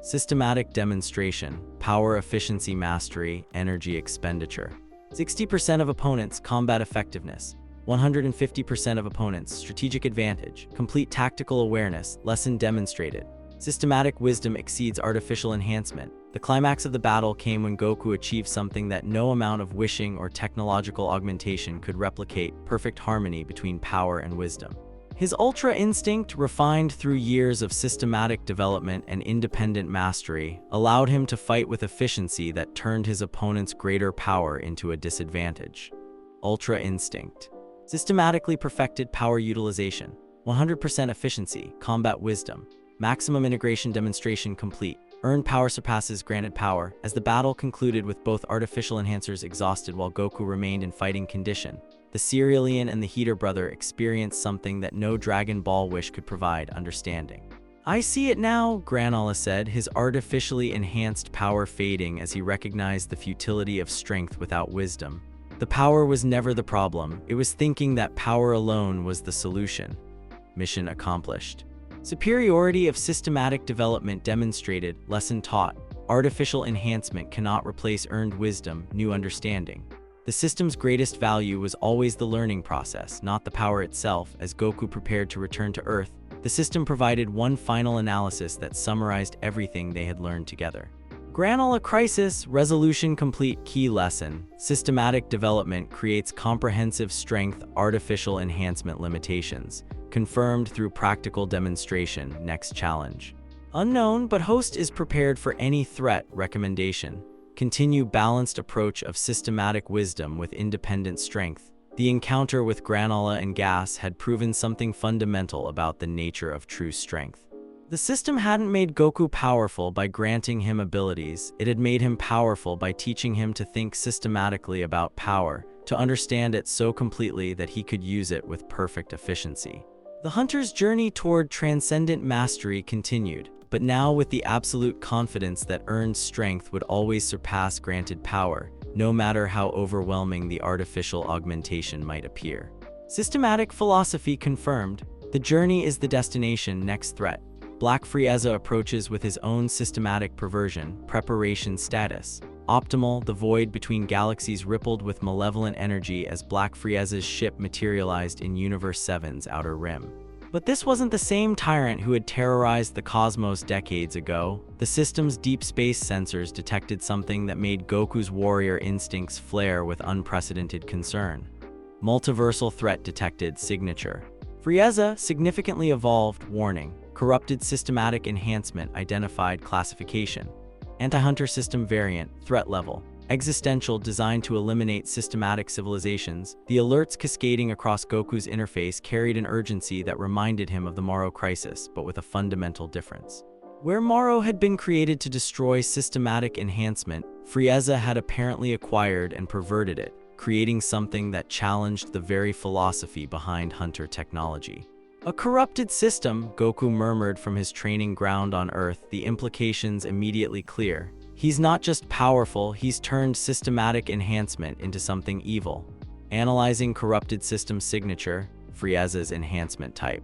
Systematic demonstration, power efficiency mastery, energy expenditure. 60% of opponents' combat effectiveness. 150% of opponents, strategic advantage, complete tactical awareness, lesson demonstrated. Systematic wisdom exceeds artificial enhancement. The climax of the battle came when Goku achieved something that no amount of wishing or technological augmentation could replicate: perfect harmony between power and wisdom. His Ultra Instinct, refined through years of systematic development and independent mastery, allowed him to fight with efficiency that turned his opponent's greater power into a disadvantage. Ultra Instinct. Systematically perfected power utilization. 100% efficiency, combat wisdom. Maximum integration demonstration complete. Earned power surpasses granted power. As the battle concluded with both artificial enhancers exhausted while Goku remained in fighting condition, the Cerealian and the Heater brother experienced something that no Dragon Ball wish could provide: understanding. "I see it now," Granola said, his artificially enhanced power fading as he recognized the futility of strength without wisdom. The power was never the problem, it was thinking that power alone was the solution. Mission accomplished. Superiority of systematic development demonstrated, lesson taught. Artificial enhancement cannot replace earned wisdom, new understanding. The system's greatest value was always the learning process, not the power itself. As Goku prepared to return to Earth, the system provided one final analysis that summarized everything they had learned together. Granola crisis, resolution complete. Key lesson: systematic development creates comprehensive strength, artificial enhancement limitations. Confirmed through practical demonstration. Next challenge. Unknown, but host is prepared for any threat. Recommendation: continue balanced approach of systematic wisdom with independent strength. The encounter with Granola and Gas had proven something fundamental about the nature of true strength. The system hadn't made Goku powerful by granting him abilities, it had made him powerful by teaching him to think systematically about power, to understand it so completely that he could use it with perfect efficiency. The hunter's journey toward transcendent mastery continued, but now with the absolute confidence that earned strength would always surpass granted power, no matter how overwhelming the artificial augmentation might appear. Systematic philosophy confirmed. The journey is the destination. Next threat. Black Frieza approaches with his own systematic perversion. Preparation status. Optimal. The void between galaxies rippled with malevolent energy as Black Frieza's ship materialized in Universe 7's outer rim. But this wasn't the same tyrant who had terrorized the cosmos decades ago. The system's deep space sensors detected something that made Goku's warrior instincts flare with unprecedented concern. Multiversal threat detected. Signature. Frieza significantly evolved. Warning. Corrupted systematic enhancement identified. Classification. Anti-hunter system variant. Threat level. Existential, designed to eliminate systematic civilizations. The alerts cascading across Goku's interface carried an urgency that reminded him of the Moro crisis, but with a fundamental difference. Where Moro had been created to destroy systematic enhancement, Frieza had apparently acquired and perverted it, creating something that challenged the very philosophy behind hunter technology. "A corrupted system," Goku murmured from his training ground on Earth, the implications immediately clear. He's not just powerful, he's turned systematic enhancement into something evil. Analyzing corrupted system signature, Frieza's enhancement type.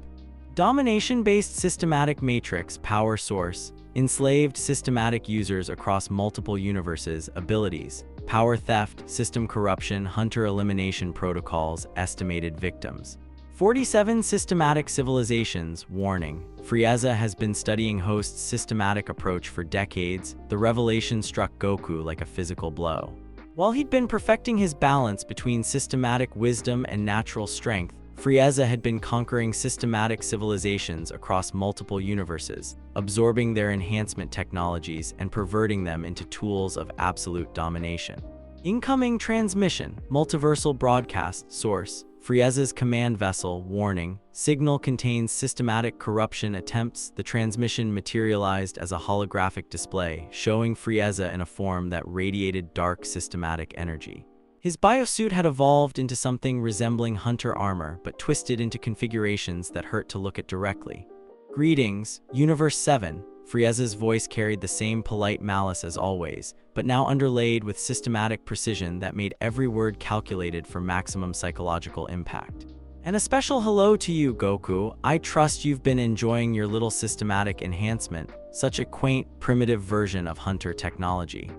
Domination-based systematic matrix, power source. Enslaved systematic users across multiple universes, abilities. Power theft, system corruption, hunter elimination protocols, estimated victims. 47 systematic civilizations. Warning. Frieza has been studying Host's systematic approach for decades. The revelation struck Goku like a physical blow. While he'd been perfecting his balance between systematic wisdom and natural strength, Frieza had been conquering systematic civilizations across multiple universes, absorbing their enhancement technologies and perverting them into tools of absolute domination. Incoming transmission. Multiversal broadcast. Source. Frieza's command vessel. Warning. Signal contains systematic corruption attempts. The transmission materialized as a holographic display, showing Frieza in a form that radiated dark systematic energy. His biosuit had evolved into something resembling hunter armor, but twisted into configurations that hurt to look at directly. "Greetings, Universe 7. Frieza's voice carried the same polite malice as always, but now underlaid with systematic precision that made every word calculated for maximum psychological impact. "And a special hello to you, Goku. I trust you've been enjoying your little systematic enhancement, such a quaint, primitive version of hunter technology."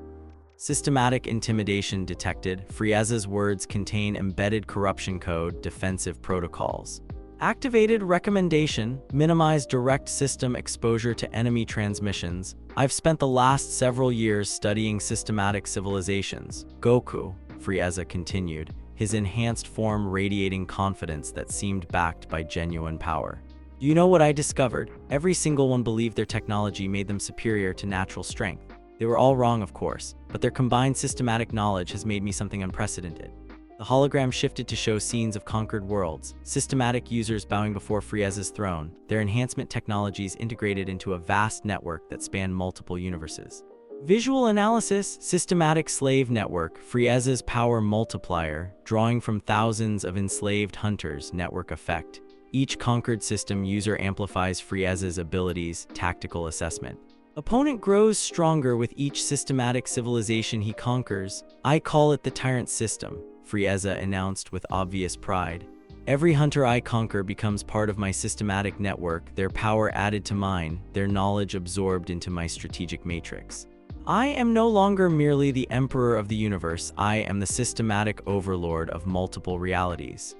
Systematic intimidation detected. Frieza's words contain embedded corruption code, defensive protocols. Activated recommendation, minimize direct system exposure to enemy transmissions. I've spent the last several years studying systematic civilizations. Goku, Frieza continued, his enhanced form radiating confidence that seemed backed by genuine power. You know what I discovered? Every single one believed their technology made them superior to natural strength. They were all wrong, of course, but their combined systematic knowledge has made me something unprecedented. The hologram shifted to show scenes of conquered worlds, systematic users bowing before Frieza's throne, their enhancement technologies integrated into a vast network that spanned multiple universes. Visual analysis, systematic slave network, Frieza's power multiplier, drawing from thousands of enslaved hunters, network effect. Each conquered system user amplifies Frieza's abilities, tactical assessment. Opponent grows stronger with each systematic civilization he conquers. I call it the Tyrant System, Frieza announced with obvious pride. Every hunter I conquer becomes part of my systematic network, their power added to mine, their knowledge absorbed into my strategic matrix. I am no longer merely the emperor of the universe, I am the systematic overlord of multiple realities.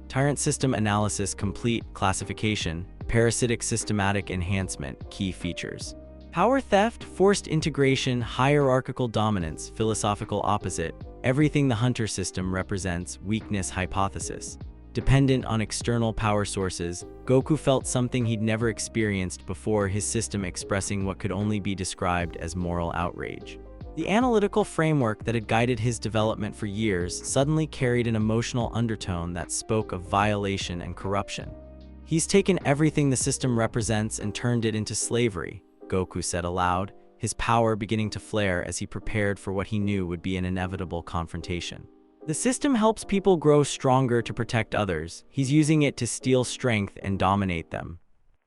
Tyrant System Analysis Complete. Classification, Parasitic Systematic Enhancement, Key Features. Power theft, forced integration, hierarchical dominance, philosophical opposite, everything the hunter system represents, weakness hypothesis. Dependent on external power sources, Goku felt something he'd never experienced before, his system expressing what could only be described as moral outrage. The analytical framework that had guided his development for years suddenly carried an emotional undertone that spoke of violation and corruption. He's taken everything the system represents and turned it into slavery, Goku said aloud, his power beginning to flare as he prepared for what he knew would be an inevitable confrontation. The system helps people grow stronger to protect others. He's using it to steal strength and dominate them.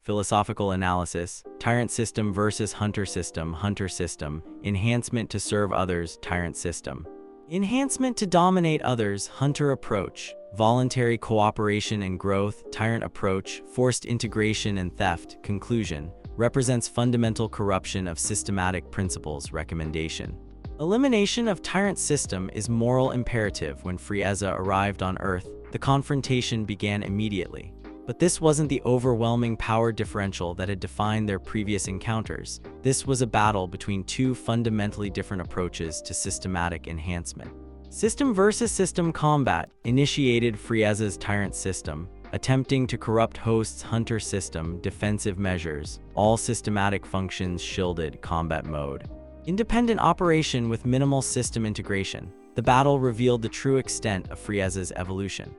Philosophical analysis, Tyrant System versus Hunter System, enhancement to serve others, Tyrant System. Enhancement to dominate others, Hunter approach. Voluntary cooperation and growth, Tyrant approach. Forced integration and theft, conclusion. Represents fundamental corruption of systematic principles, recommendation. Elimination of Tyrant System is moral imperative. When Frieza arrived on Earth, the confrontation began immediately. But this wasn't the overwhelming power differential that had defined their previous encounters. This was a battle between two fundamentally different approaches to systematic enhancement. System versus system combat initiated Frieza's Tyrant System, attempting to corrupt host's Hunter System, defensive measures, all systematic functions shielded, combat mode. Independent operation with minimal system integration. The battle revealed the true extent of Frieza's evolution.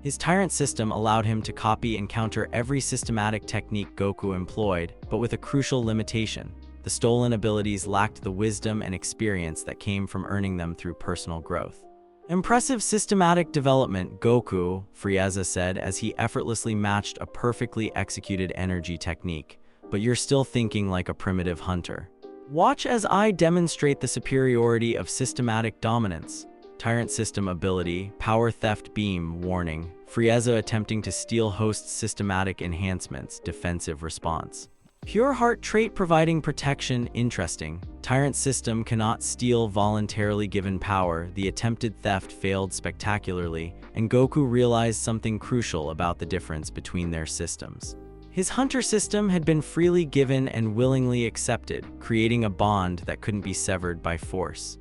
His Tyrant System allowed him to copy and counter every systematic technique Goku employed, but with a crucial limitation. The stolen abilities lacked the wisdom and experience that came from earning them through personal growth. Impressive systematic development, Goku, Frieza said as he effortlessly matched a perfectly executed energy technique, but you're still thinking like a primitive hunter. Watch as I demonstrate the superiority of systematic dominance. Tyrant System ability, Power Theft Beam, warning, Frieza attempting to steal host's systematic enhancements, defensive response. Pure Heart trait providing protection, interesting. Tyrant System cannot steal voluntarily given power. The attempted theft failed spectacularly, and Goku realized something crucial about the difference between their systems. His Hunter System had been freely given and willingly accepted, creating a bond that couldn't be severed by force.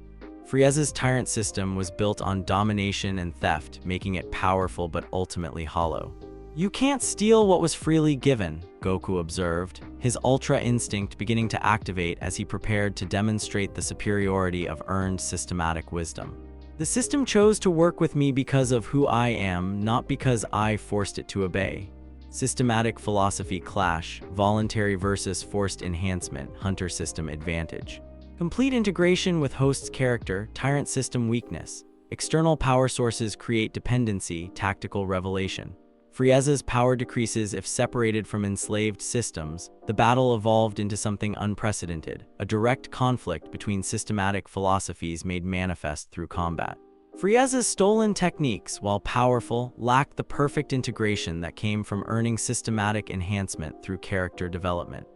Frieza's Tyrant System was built on domination and theft, making it powerful but ultimately hollow. You can't steal what was freely given, Goku observed, his Ultra Instinct beginning to activate as he prepared to demonstrate the superiority of earned systematic wisdom. The system chose to work with me because of who I am, not because I forced it to obey. Systematic philosophy clash, voluntary versus forced enhancement, Hunter System advantage. Complete integration with host's character, Tyrant System weakness. External power sources create dependency, tactical revelation. Frieza's power decreases if separated from enslaved systems. The battle evolved into something unprecedented, a direct conflict between systematic philosophies made manifest through combat. Frieza's stolen techniques, while powerful, lacked the perfect integration that came from earning systematic enhancement through character development.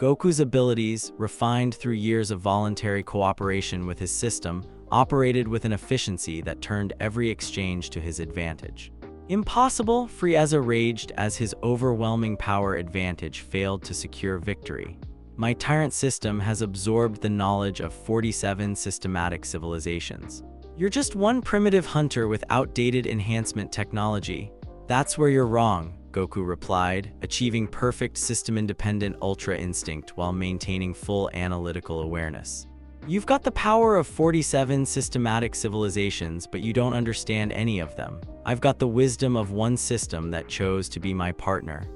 Goku's abilities, refined through years of voluntary cooperation with his system, operated with an efficiency that turned every exchange to his advantage. Impossible, Frieza raged as his overwhelming power advantage failed to secure victory. My tyrant system has absorbed the knowledge of 47 systematic civilizations. You're just one primitive hunter with outdated enhancement technology. That's where you're wrong, Goku replied, achieving perfect system-independent Ultra Instinct while maintaining full analytical awareness. You've got the power of 47 systematic civilizations, but you don't understand any of them. I've got the wisdom of one system that chose to be my partner.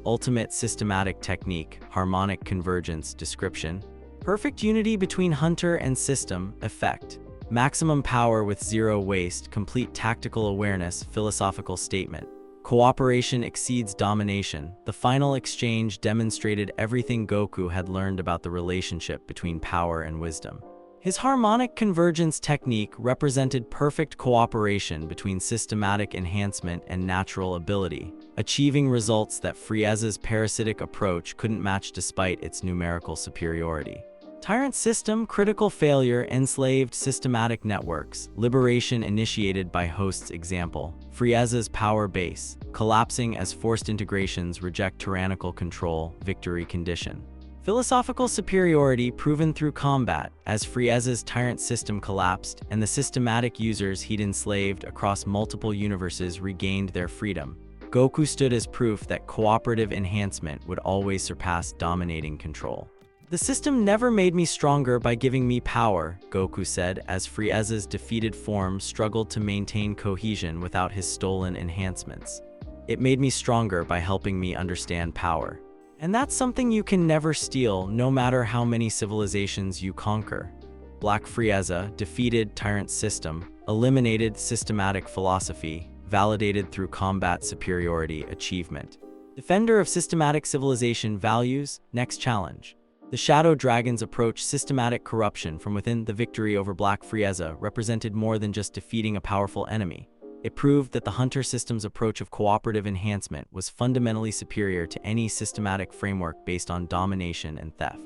Ultimate systematic technique, harmonic convergence, description. Perfect unity between hunter and system, effect. Maximum power with zero waste, complete tactical awareness, philosophical statement. Cooperation exceeds domination. The final exchange demonstrated everything Goku had learned about the relationship between power and wisdom. His harmonic convergence technique represented perfect cooperation between systematic enhancement and natural ability, achieving results that Frieza's parasitic approach couldn't match despite its numerical superiority. Tyrant system, critical failure, enslaved systematic networks, liberation initiated by host's example, Frieza's power base, collapsing as forced integrations reject tyrannical control, victory condition. Philosophical superiority proven through combat, as Frieza's tyrant system collapsed and the systematic users he'd enslaved across multiple universes regained their freedom. Goku stood as proof that cooperative enhancement would always surpass dominating control. The system never made me stronger by giving me power, Goku said as Frieza's defeated form struggled to maintain cohesion without his stolen enhancements. It made me stronger by helping me understand power. And that's something you can never steal, no matter how many civilizations you conquer. Black Frieza defeated tyrant system, eliminated systematic philosophy, validated through combat superiority achievement. Defender of systematic civilization values, next challenge. The Shadow Dragon's approach systematic corruption from within. The victory over Black Frieza represented more than just defeating a powerful enemy. It proved that the Hunter system's approach of cooperative enhancement was fundamentally superior to any systematic framework based on domination and theft.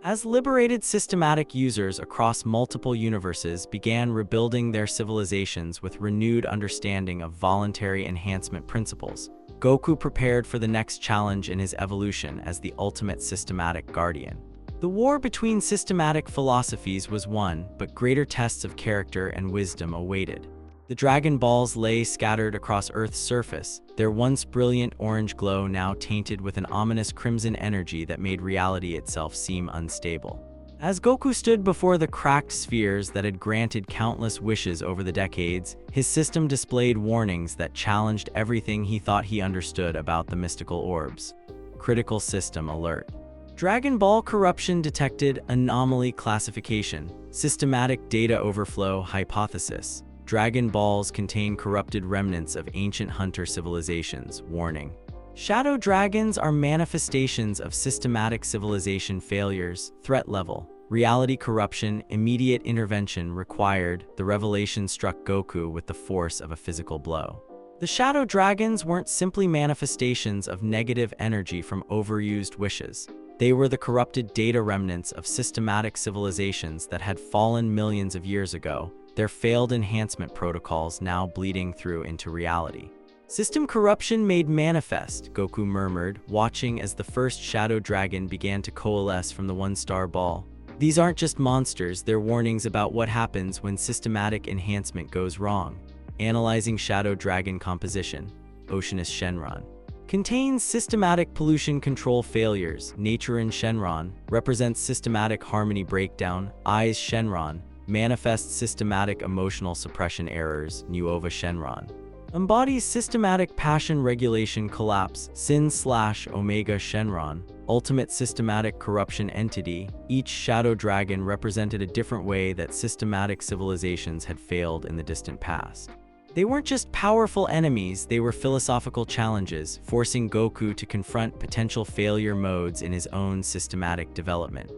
As liberated systematic users across multiple universes began rebuilding their civilizations with renewed understanding of voluntary enhancement principles, Goku prepared for the next challenge in his evolution as the ultimate systematic guardian. The war between systematic philosophies was won, but greater tests of character and wisdom awaited. The Dragon Balls lay scattered across Earth's surface, their once brilliant orange glow now tainted with an ominous crimson energy that made reality itself seem unstable. As Goku stood before the cracked spheres that had granted countless wishes over the decades, his system displayed warnings that challenged everything he thought he understood about the mystical orbs. Critical system alert. Dragon Ball corruption detected, anomaly classification, systematic data overflow hypothesis. Dragon Balls contain corrupted remnants of ancient hunter civilizations, warning. Shadow Dragons are manifestations of systematic civilization failures, threat level. Reality corruption, immediate intervention required. The revelation struck Goku with the force of a physical blow. The Shadow Dragons weren't simply manifestations of negative energy from overused wishes. They were the corrupted data remnants of systematic civilizations that had fallen millions of years ago, their failed enhancement protocols now bleeding through into reality. System corruption made manifest, Goku murmured, watching as the first Shadow Dragon began to coalesce from the one-star ball. These aren't just monsters, they're warnings about what happens when systematic enhancement goes wrong. Analyzing Shadow Dragon composition, Oceanus Shenron. Contains systematic pollution control failures. Naturen Shenron represents systematic harmony breakdown. Eyes Shenron manifests systematic emotional suppression errors. Nuova Shenron embodies systematic passion regulation collapse. Sin/Omega Shenron ultimate systematic corruption entity. Each Shadow Dragon represented a different way that systematic civilizations had failed in the distant past. They weren't just powerful enemies, they were philosophical challenges, forcing Goku to confront potential failure modes in his own systematic development.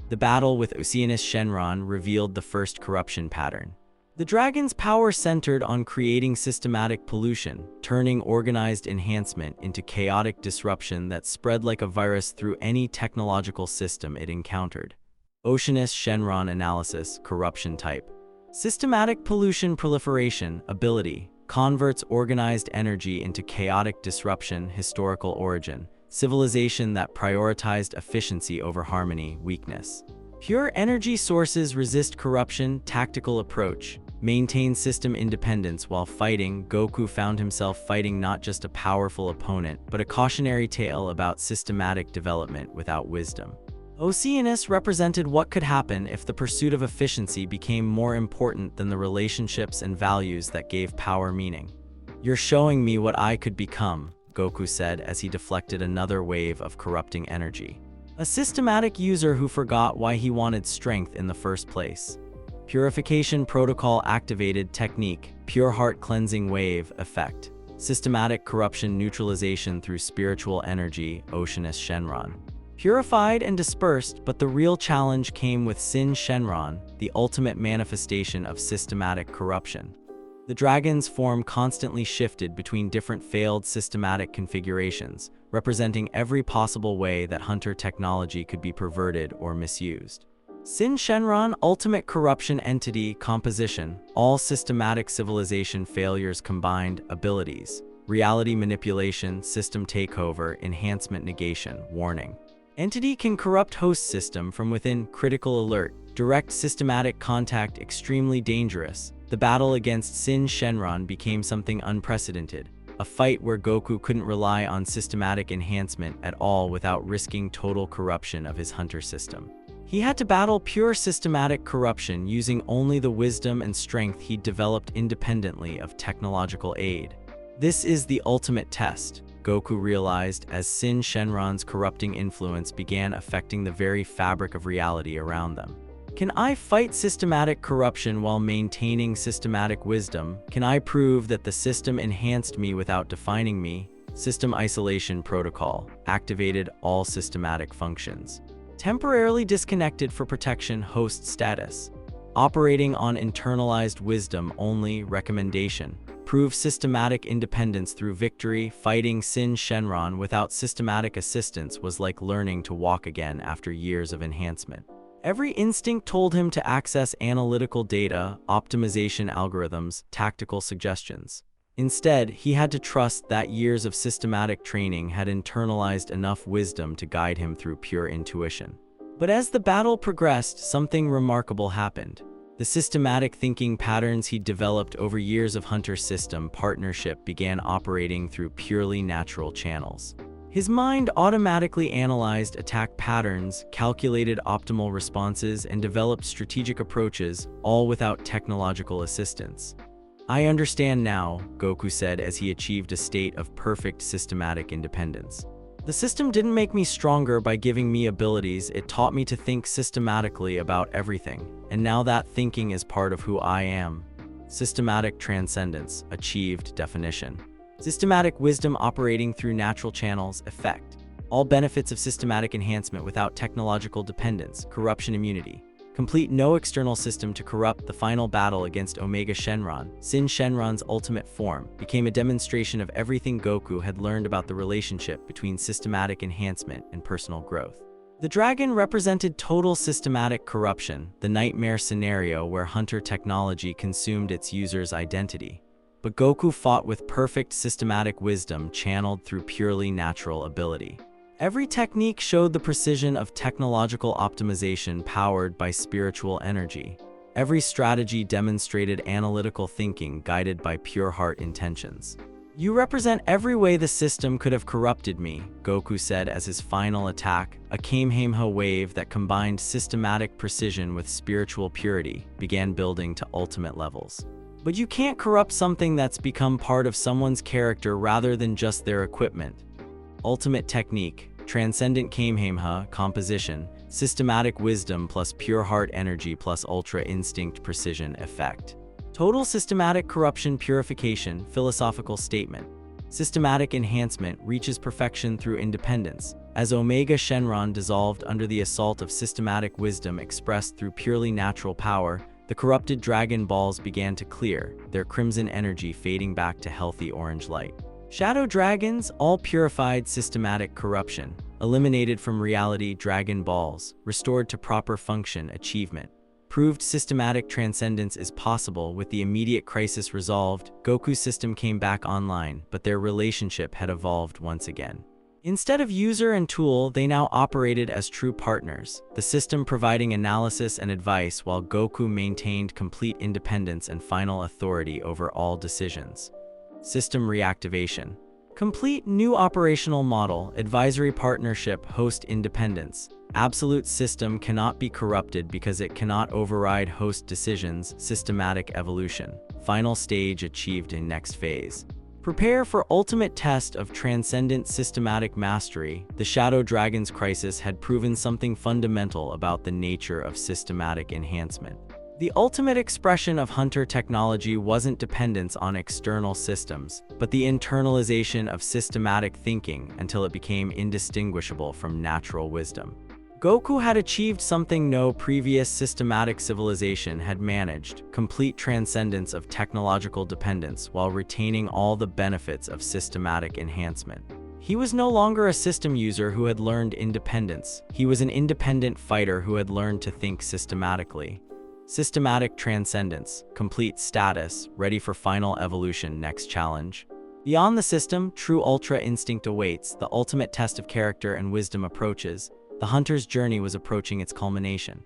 The battle with Oceanus Shenron revealed the first corruption pattern. The dragon's power centered on creating systematic pollution, turning organized enhancement into chaotic disruption that spread like a virus through any technological system it encountered. Oceanus Shenron analysis, corruption type. Systematic pollution proliferation, ability, converts organized energy into chaotic disruption, historical origin, civilization that prioritized efficiency over harmony, weakness. Pure energy sources resist corruption, tactical approach, maintain system independence while fighting. Goku found himself fighting not just a powerful opponent, but a cautionary tale about systematic development without wisdom. Oceanus represented what could happen if the pursuit of efficiency became more important than the relationships and values that gave power meaning. "You're showing me what I could become," Goku said as he deflected another wave of corrupting energy. A systematic user who forgot why he wanted strength in the first place. Purification protocol activated technique, pure heart cleansing wave effect. Systematic corruption neutralization through spiritual energy, Oceanus Shenron. Purified and dispersed, but the real challenge came with Sin Shenron, the ultimate manifestation of systematic corruption. The dragon's form constantly shifted between different failed systematic configurations, representing every possible way that hunter technology could be perverted or misused. Sin Shenron, ultimate corruption entity composition, all systematic civilization failures combined, abilities, reality manipulation, system takeover, enhancement negation, warning. Entity can corrupt host system from within, critical alert, direct systematic contact extremely dangerous. The battle against Sin Shenron became something unprecedented, a fight where Goku couldn't rely on systematic enhancement at all without risking total corruption of his hunter system. He had to battle pure systematic corruption using only the wisdom and strength he'd developed independently of technological aid. This is the ultimate test, Goku realized as Sin Shenron's corrupting influence began affecting the very fabric of reality around them. Can I fight systematic corruption while maintaining systematic wisdom? Can I prove that the system enhanced me without defining me? System isolation protocol activated all systematic functions. Temporarily disconnected for protection host status. Operating on internalized wisdom only recommendation. Prove systematic independence through victory. Fighting Sin Shenron without systematic assistance was like learning to walk again after years of enhancement. Every instinct told him to access analytical data, optimization algorithms, tactical suggestions. Instead, he had to trust that years of systematic training had internalized enough wisdom to guide him through pure intuition. But as the battle progressed, something remarkable happened. The systematic thinking patterns he'd developed over years of hunter system partnership began operating through purely natural channels. His mind automatically analyzed attack patterns, calculated optimal responses, and developed strategic approaches, all without technological assistance. "I understand now," Goku said as he achieved a state of perfect systematic independence. "The system didn't make me stronger by giving me abilities, it taught me to think systematically about everything, and now that thinking is part of who I am." Systematic transcendence, achieved definition. Systematic wisdom operating through natural channels, effect. All benefits of systematic enhancement without technological dependence, corruption immunity. Complete no external system to corrupt. The final battle against Omega Shenron, Sin Shenron's ultimate form, became a demonstration of everything Goku had learned about the relationship between systematic enhancement and personal growth. The dragon represented total systematic corruption, the nightmare scenario where hunter technology consumed its user's identity. But Goku fought with perfect systematic wisdom channeled through purely natural ability. Every technique showed the precision of technological optimization powered by spiritual energy. Every strategy demonstrated analytical thinking guided by pure heart intentions. "You represent every way the system could have corrupted me," Goku said as his final attack, a Kamehameha wave that combined systematic precision with spiritual purity, began building to ultimate levels. But you can't corrupt something that's become part of someone's character rather than just their equipment. Ultimate technique, Transcendent Kamehameha composition, systematic wisdom plus pure heart energy plus ultra instinct precision effect. Total systematic corruption purification philosophical statement. Systematic enhancement reaches perfection through independence. As Omega Shenron dissolved under the assault of systematic wisdom expressed through purely natural power, The corrupted dragon balls began to clear, their crimson energy fading back to healthy orange light. Shadow dragons, all purified systematic corruption, eliminated from reality dragon balls, restored to proper function achievement. Proved systematic transcendence is possible. With the immediate crisis resolved, Goku's system came back online, but their relationship had evolved once again. Instead of user and tool, they now operated as true partners, the system providing analysis and advice while Goku maintained complete independence and final authority over all decisions. System reactivation. Complete new operational model, advisory partnership, host independence. Absolute system cannot be corrupted because it cannot override host decisions, systematic evolution. Final stage achieved in next phase. Prepare for ultimate test of transcendent systematic mastery. The Shadow Dragon's crisis had proven something fundamental about the nature of systematic enhancement. The ultimate expression of Hunter technology wasn't dependence on external systems, but the internalization of systematic thinking until it became indistinguishable from natural wisdom. Goku had achieved something no previous systematic civilization had managed: complete transcendence of technological dependence while retaining all the benefits of systematic enhancement. He was no longer a system user who had learned independence. He was an independent fighter who had learned to think systematically. Systematic transcendence, complete status, ready for final evolution, next challenge. Beyond the system, true ultra instinct awaits. The ultimate test of character and wisdom approaches. The hunter's journey was approaching its culmination.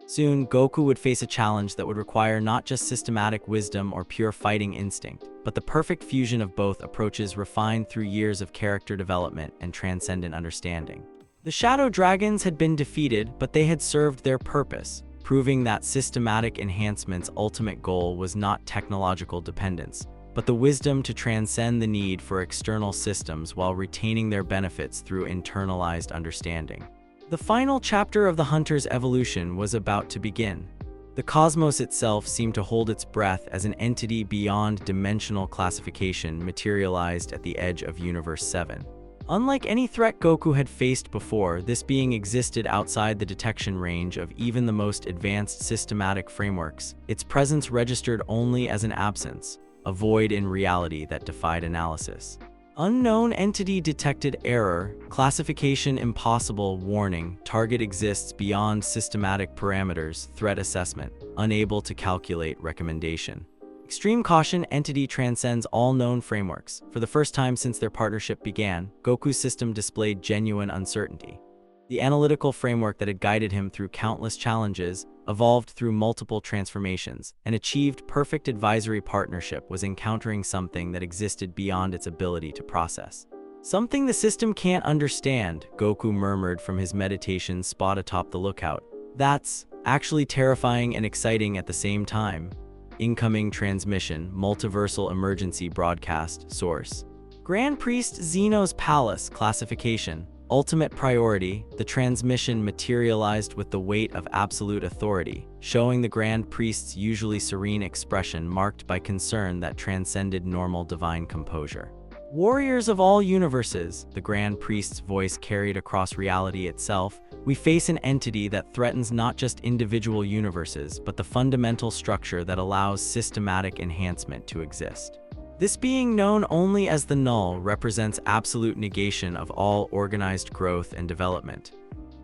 Soon, Goku would face a challenge that would require not just systematic wisdom or pure fighting instinct, but the perfect fusion of both approaches refined through years of character development and transcendent understanding. The Shadow Dragons had been defeated, but they had served their purpose, proving that systematic enhancement's ultimate goal was not technological dependence, but the wisdom to transcend the need for external systems while retaining their benefits through internalized understanding. The final chapter of the hunter's evolution was about to begin. The cosmos itself seemed to hold its breath as an entity beyond dimensional classification materialized at the edge of Universe 7. Unlike any threat Goku had faced before, this being existed outside the detection range of even the most advanced systematic frameworks. Its presence registered only as an absence, a void in reality that defied analysis. Unknown entity detected error, classification impossible, warning, target exists beyond systematic parameters, threat assessment, unable to calculate recommendation. Extreme caution, entity transcends all known frameworks. For the first time since their partnership began, Goku's system displayed genuine uncertainty. The analytical framework that had guided him through countless challenges, evolved through multiple transformations, and achieved perfect advisory partnership was encountering something that existed beyond its ability to process. Something the system can't understand, Goku murmured from his meditation spot atop the lookout. That's actually terrifying and exciting at the same time. Incoming transmission, multiversal emergency broadcast, source. Grand Priest Zeno's Palace, classification. Ultimate priority, the transmission materialized with the weight of absolute authority, showing the Grand Priest's usually serene expression marked by concern that transcended normal divine composure. Warriors of all universes, the Grand Priest's voice carried across reality itself, we face an entity that threatens not just individual universes, but the fundamental structure that allows systematic enhancement to exist. This being known only as the null represents absolute negation of all organized growth and development.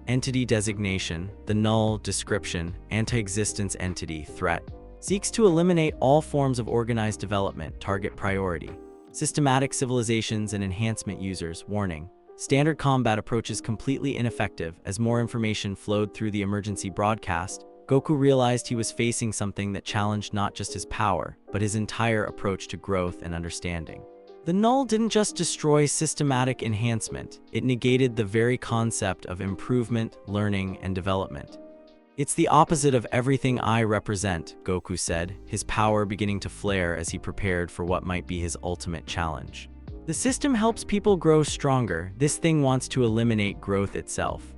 Entity designation, the null description, anti-existence entity, threat, seeks to eliminate all forms of organized development, target priority. Systematic civilizations and enhancement users, warning. Standard combat approaches completely ineffective. As more information flowed through the emergency broadcast, Goku realized he was facing something that challenged not just his power, but his entire approach to growth and understanding. The null didn't just destroy systematic enhancement, it negated the very concept of improvement, learning, and development. It's the opposite of everything I represent, Goku said, his power beginning to flare as he prepared for what might be his ultimate challenge. The system helps people grow stronger. This thing wants to eliminate growth itself.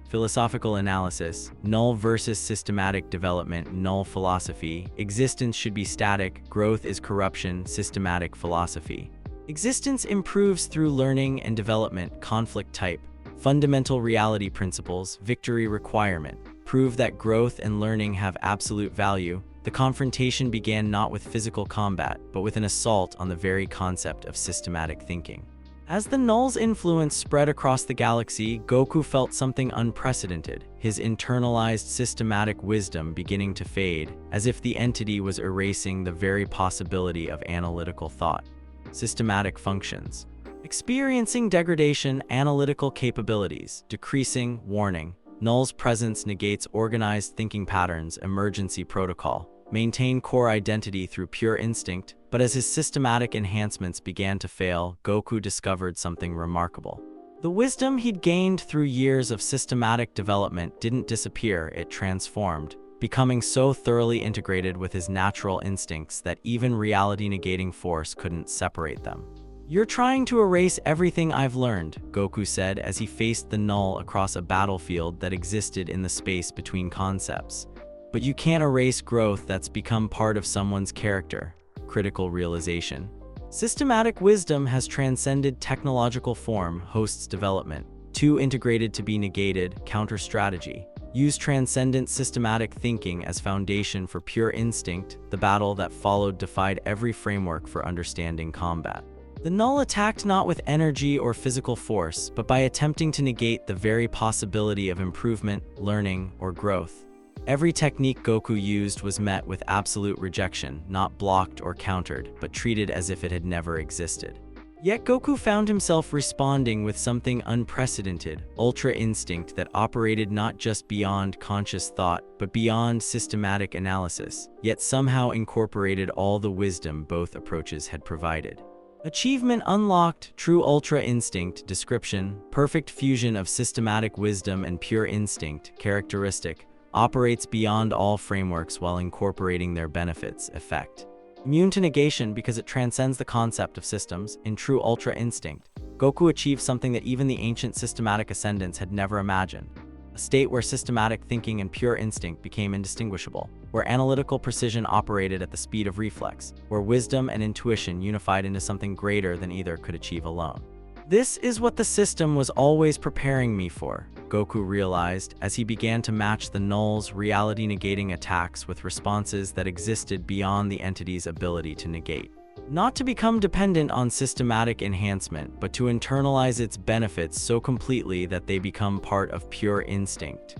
Philosophical analysis, null versus systematic development, null philosophy. Existence should be static, growth is corruption, systematic philosophy. Existence improves through learning and development, conflict type. Fundamental reality principles, victory requirement. Prove that growth and learning have absolute value. The confrontation began not with physical combat, but with an assault on the very concept of systematic thinking. As the null's influence spread across the galaxy, Goku felt something unprecedented, his internalized systematic wisdom beginning to fade, as if the entity was erasing the very possibility of analytical thought. Systematic functions. Experiencing degradation, analytical capabilities, decreasing, warning. Null's presence negates organized thinking patterns, emergency protocol. Maintain core identity through pure instinct, but as his systematic enhancements began to fail, Goku discovered something remarkable. The wisdom he'd gained through years of systematic development didn't disappear, it transformed, becoming so thoroughly integrated with his natural instincts that even reality-negating force couldn't separate them. "You're trying to erase everything I've learned," Goku said as he faced the null across a battlefield that existed in the space between concepts. "But you can't erase growth that's become part of someone's character." Critical realization. Systematic wisdom has transcended technological form, hosts development. Too integrated to be negated, counter strategy. Use transcendent systematic thinking as foundation for pure instinct. The battle that followed defied every framework for understanding combat. The null attacked not with energy or physical force, but by attempting to negate the very possibility of improvement, learning, or growth. Every technique Goku used was met with absolute rejection, not blocked or countered, but treated as if it had never existed. Yet Goku found himself responding with something unprecedented, ultra instinct that operated not just beyond conscious thought, but beyond systematic analysis, yet somehow incorporated all the wisdom both approaches had provided. Achievement unlocked, true ultra instinct, description, perfect fusion of systematic wisdom and pure instinct, characteristic, operates beyond all frameworks while incorporating their benefits, effect. Immune to negation because it transcends the concept of systems, in true ultra instinct, Goku achieved something that even the ancient systematic ascendants had never imagined. A state where systematic thinking and pure instinct became indistinguishable, where analytical precision operated at the speed of reflex, where wisdom and intuition unified into something greater than either could achieve alone. "This is what the system was always preparing me for," Goku realized as he began to match the null's reality-negating attacks with responses that existed beyond the entity's ability to negate. Not to become dependent on systematic enhancement, but to internalize its benefits so completely that they become part of pure instinct.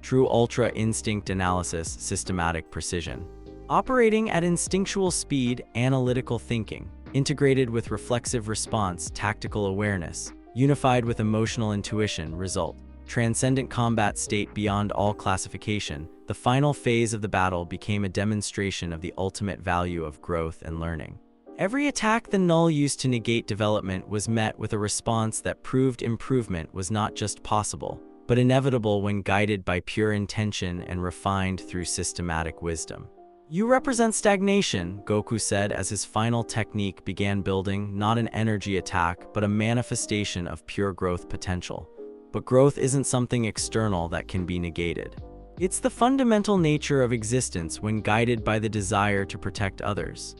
True ultra instinct analysis, systematic precision. Operating at instinctual speed, analytical thinking. Integrated with reflexive response, tactical awareness, unified with emotional intuition, result. Transcendent combat state beyond all classification, the final phase of the battle became a demonstration of the ultimate value of growth and learning. Every attack the null used to negate development was met with a response that proved improvement was not just possible, but inevitable when guided by pure intention and refined through systematic wisdom. "You represent stagnation," Goku said as his final technique began building not an energy attack, but a manifestation of pure growth potential. But growth isn't something external that can be negated. It's the fundamental nature of existence when guided by the desire to protect others.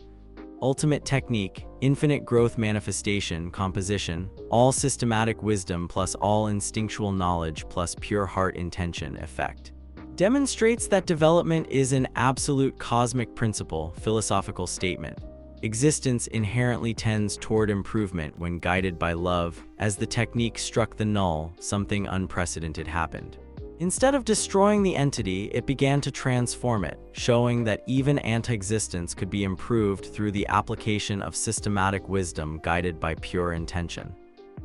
Ultimate technique, infinite growth manifestation, composition, all systematic wisdom plus all instinctual knowledge plus pure heart intention, effect. Demonstrates that development is an absolute cosmic principle, philosophical statement. Existence inherently tends toward improvement when guided by love. As the technique struck the null, something unprecedented happened. Instead of destroying the entity, it began to transform it, showing that even anti-existence could be improved through the application of systematic wisdom guided by pure intention.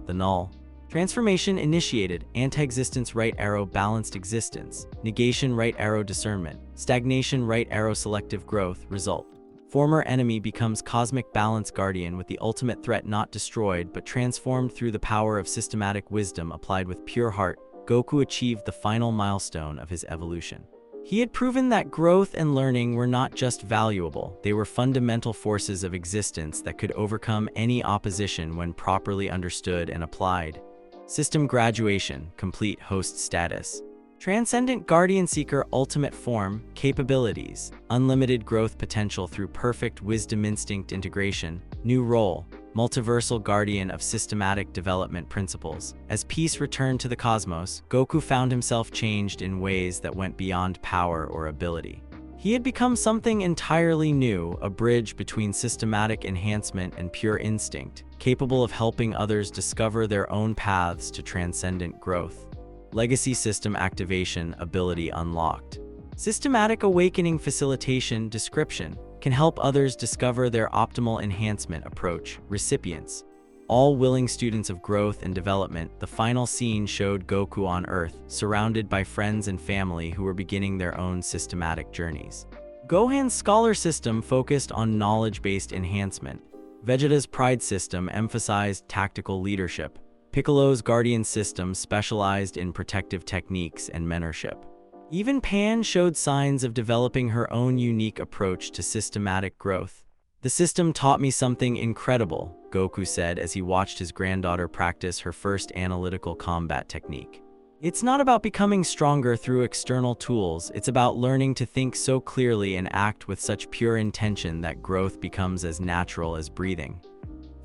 The null. Transformation initiated, anti-existence right arrow balanced existence, negation right arrow discernment, stagnation right arrow selective growth, result. Former enemy becomes cosmic balance guardian with the ultimate threat not destroyed but transformed through the power of systematic wisdom applied with pure heart. Goku achieved the final milestone of his evolution. He had proven that growth and learning were not just valuable, they were fundamental forces of existence that could overcome any opposition when properly understood and applied. System graduation, complete host status. Transcendent Guardian Seeker ultimate form, capabilities, unlimited growth potential through perfect wisdom instinct integration, new role, multiversal guardian of systematic development principles. As peace returned to the cosmos, Goku found himself changed in ways that went beyond power or ability. He had become something entirely new, a bridge between systematic enhancement and pure instinct, capable of helping others discover their own paths to transcendent growth. Legacy System Activation Ability Unlocked. Systematic Awakening Facilitation Description can help others discover their optimal enhancement approach. Recipients. All willing students of growth and development. The final scene showed Goku on Earth, surrounded by friends and family who were beginning their own systematic journeys. Gohan's Scholar System focused on knowledge-based enhancement. Vegeta's Pride System emphasized tactical leadership. Piccolo's Guardian System specialized in protective techniques and mentorship. Even Pan showed signs of developing her own unique approach to systematic growth. "The system taught me something incredible," Goku said as he watched his granddaughter practice her first analytical combat technique. "It's not about becoming stronger through external tools, it's about learning to think so clearly and act with such pure intention that growth becomes as natural as breathing."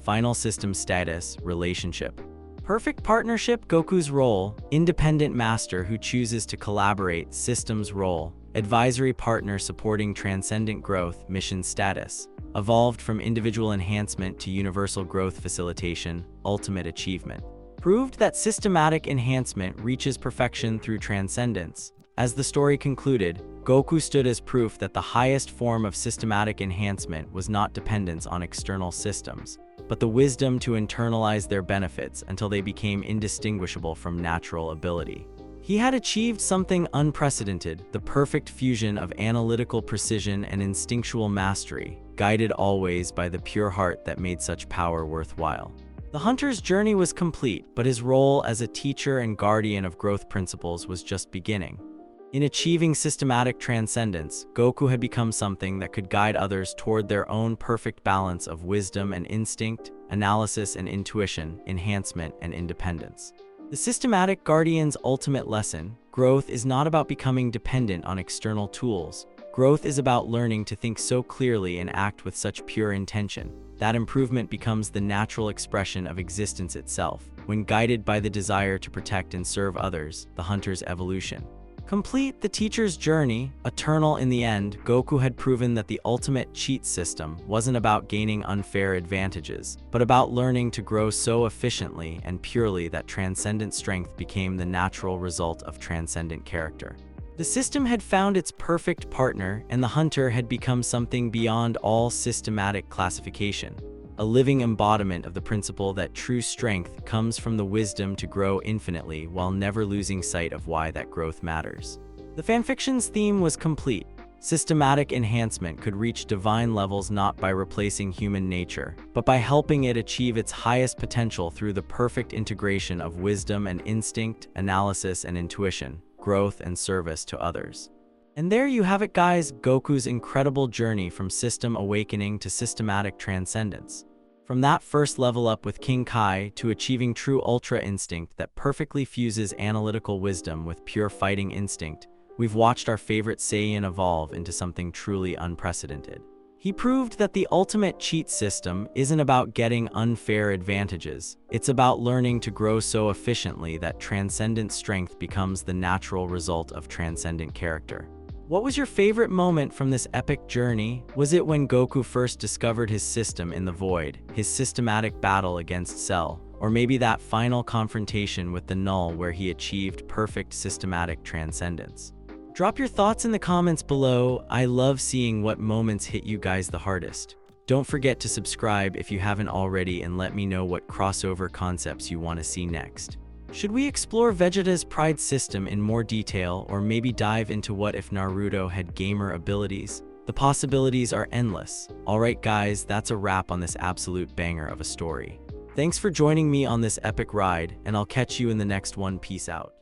Final System Status Relationship. Perfect Partnership. Goku's role, independent master who chooses to collaborate. System's role, advisory partner supporting transcendent growth. Mission status, evolved from individual enhancement to universal growth facilitation. Ultimate achievement, proved that systematic enhancement reaches perfection through transcendence. As the story concluded, Goku stood as proof that the highest form of systematic enhancement was not dependence on external systems, but the wisdom to internalize their benefits until they became indistinguishable from natural ability. He had achieved something unprecedented, the perfect fusion of analytical precision and instinctual mastery, guided always by the pure heart that made such power worthwhile. The hunter's journey was complete, but his role as a teacher and guardian of growth principles was just beginning. In achieving systematic transcendence, Goku had become something that could guide others toward their own perfect balance of wisdom and instinct, analysis and intuition, enhancement and independence. The systematic guardian's ultimate lesson: growth is not about becoming dependent on external tools. Growth is about learning to think so clearly and act with such pure intention that improvement becomes the natural expression of existence itself, when guided by the desire to protect and serve others. The hunter's evolution. Complete. The teacher's journey, eternal in the end. Goku had proven that the ultimate cheat system wasn't about gaining unfair advantages, but about learning to grow so efficiently and purely that transcendent strength became the natural result of transcendent character. The system had found its perfect partner, and the hunter had become something beyond all systematic classification. A living embodiment of the principle that true strength comes from the wisdom to grow infinitely while never losing sight of why that growth matters. The fanfiction's theme was complete. Systematic enhancement could reach divine levels not by replacing human nature, but by helping it achieve its highest potential through the perfect integration of wisdom and instinct, analysis and intuition, growth and service to others. And there you have it, guys, Goku's incredible journey from system awakening to systematic transcendence. From that first level up with King Kai to achieving true ultra instinct that perfectly fuses analytical wisdom with pure fighting instinct, we've watched our favorite Saiyan evolve into something truly unprecedented. He proved that the ultimate cheat system isn't about getting unfair advantages. It's about learning to grow so efficiently that transcendent strength becomes the natural result of transcendent character. What was your favorite moment from this epic journey? Was it when Goku first discovered his system in the void, his systematic battle against Cell, or maybe that final confrontation with the null where he achieved perfect systematic transcendence? Drop your thoughts in the comments below. I love seeing what moments hit you guys the hardest. Don't forget to subscribe if you haven't already and let me know what crossover concepts you want to see next. Should we explore Vegeta's Pride system in more detail, or maybe dive into what if Naruto had gamer abilities? The possibilities are endless. Alright guys, that's a wrap on this absolute banger of a story. Thanks for joining me on this epic ride, and I'll catch you in the next one. Peace out.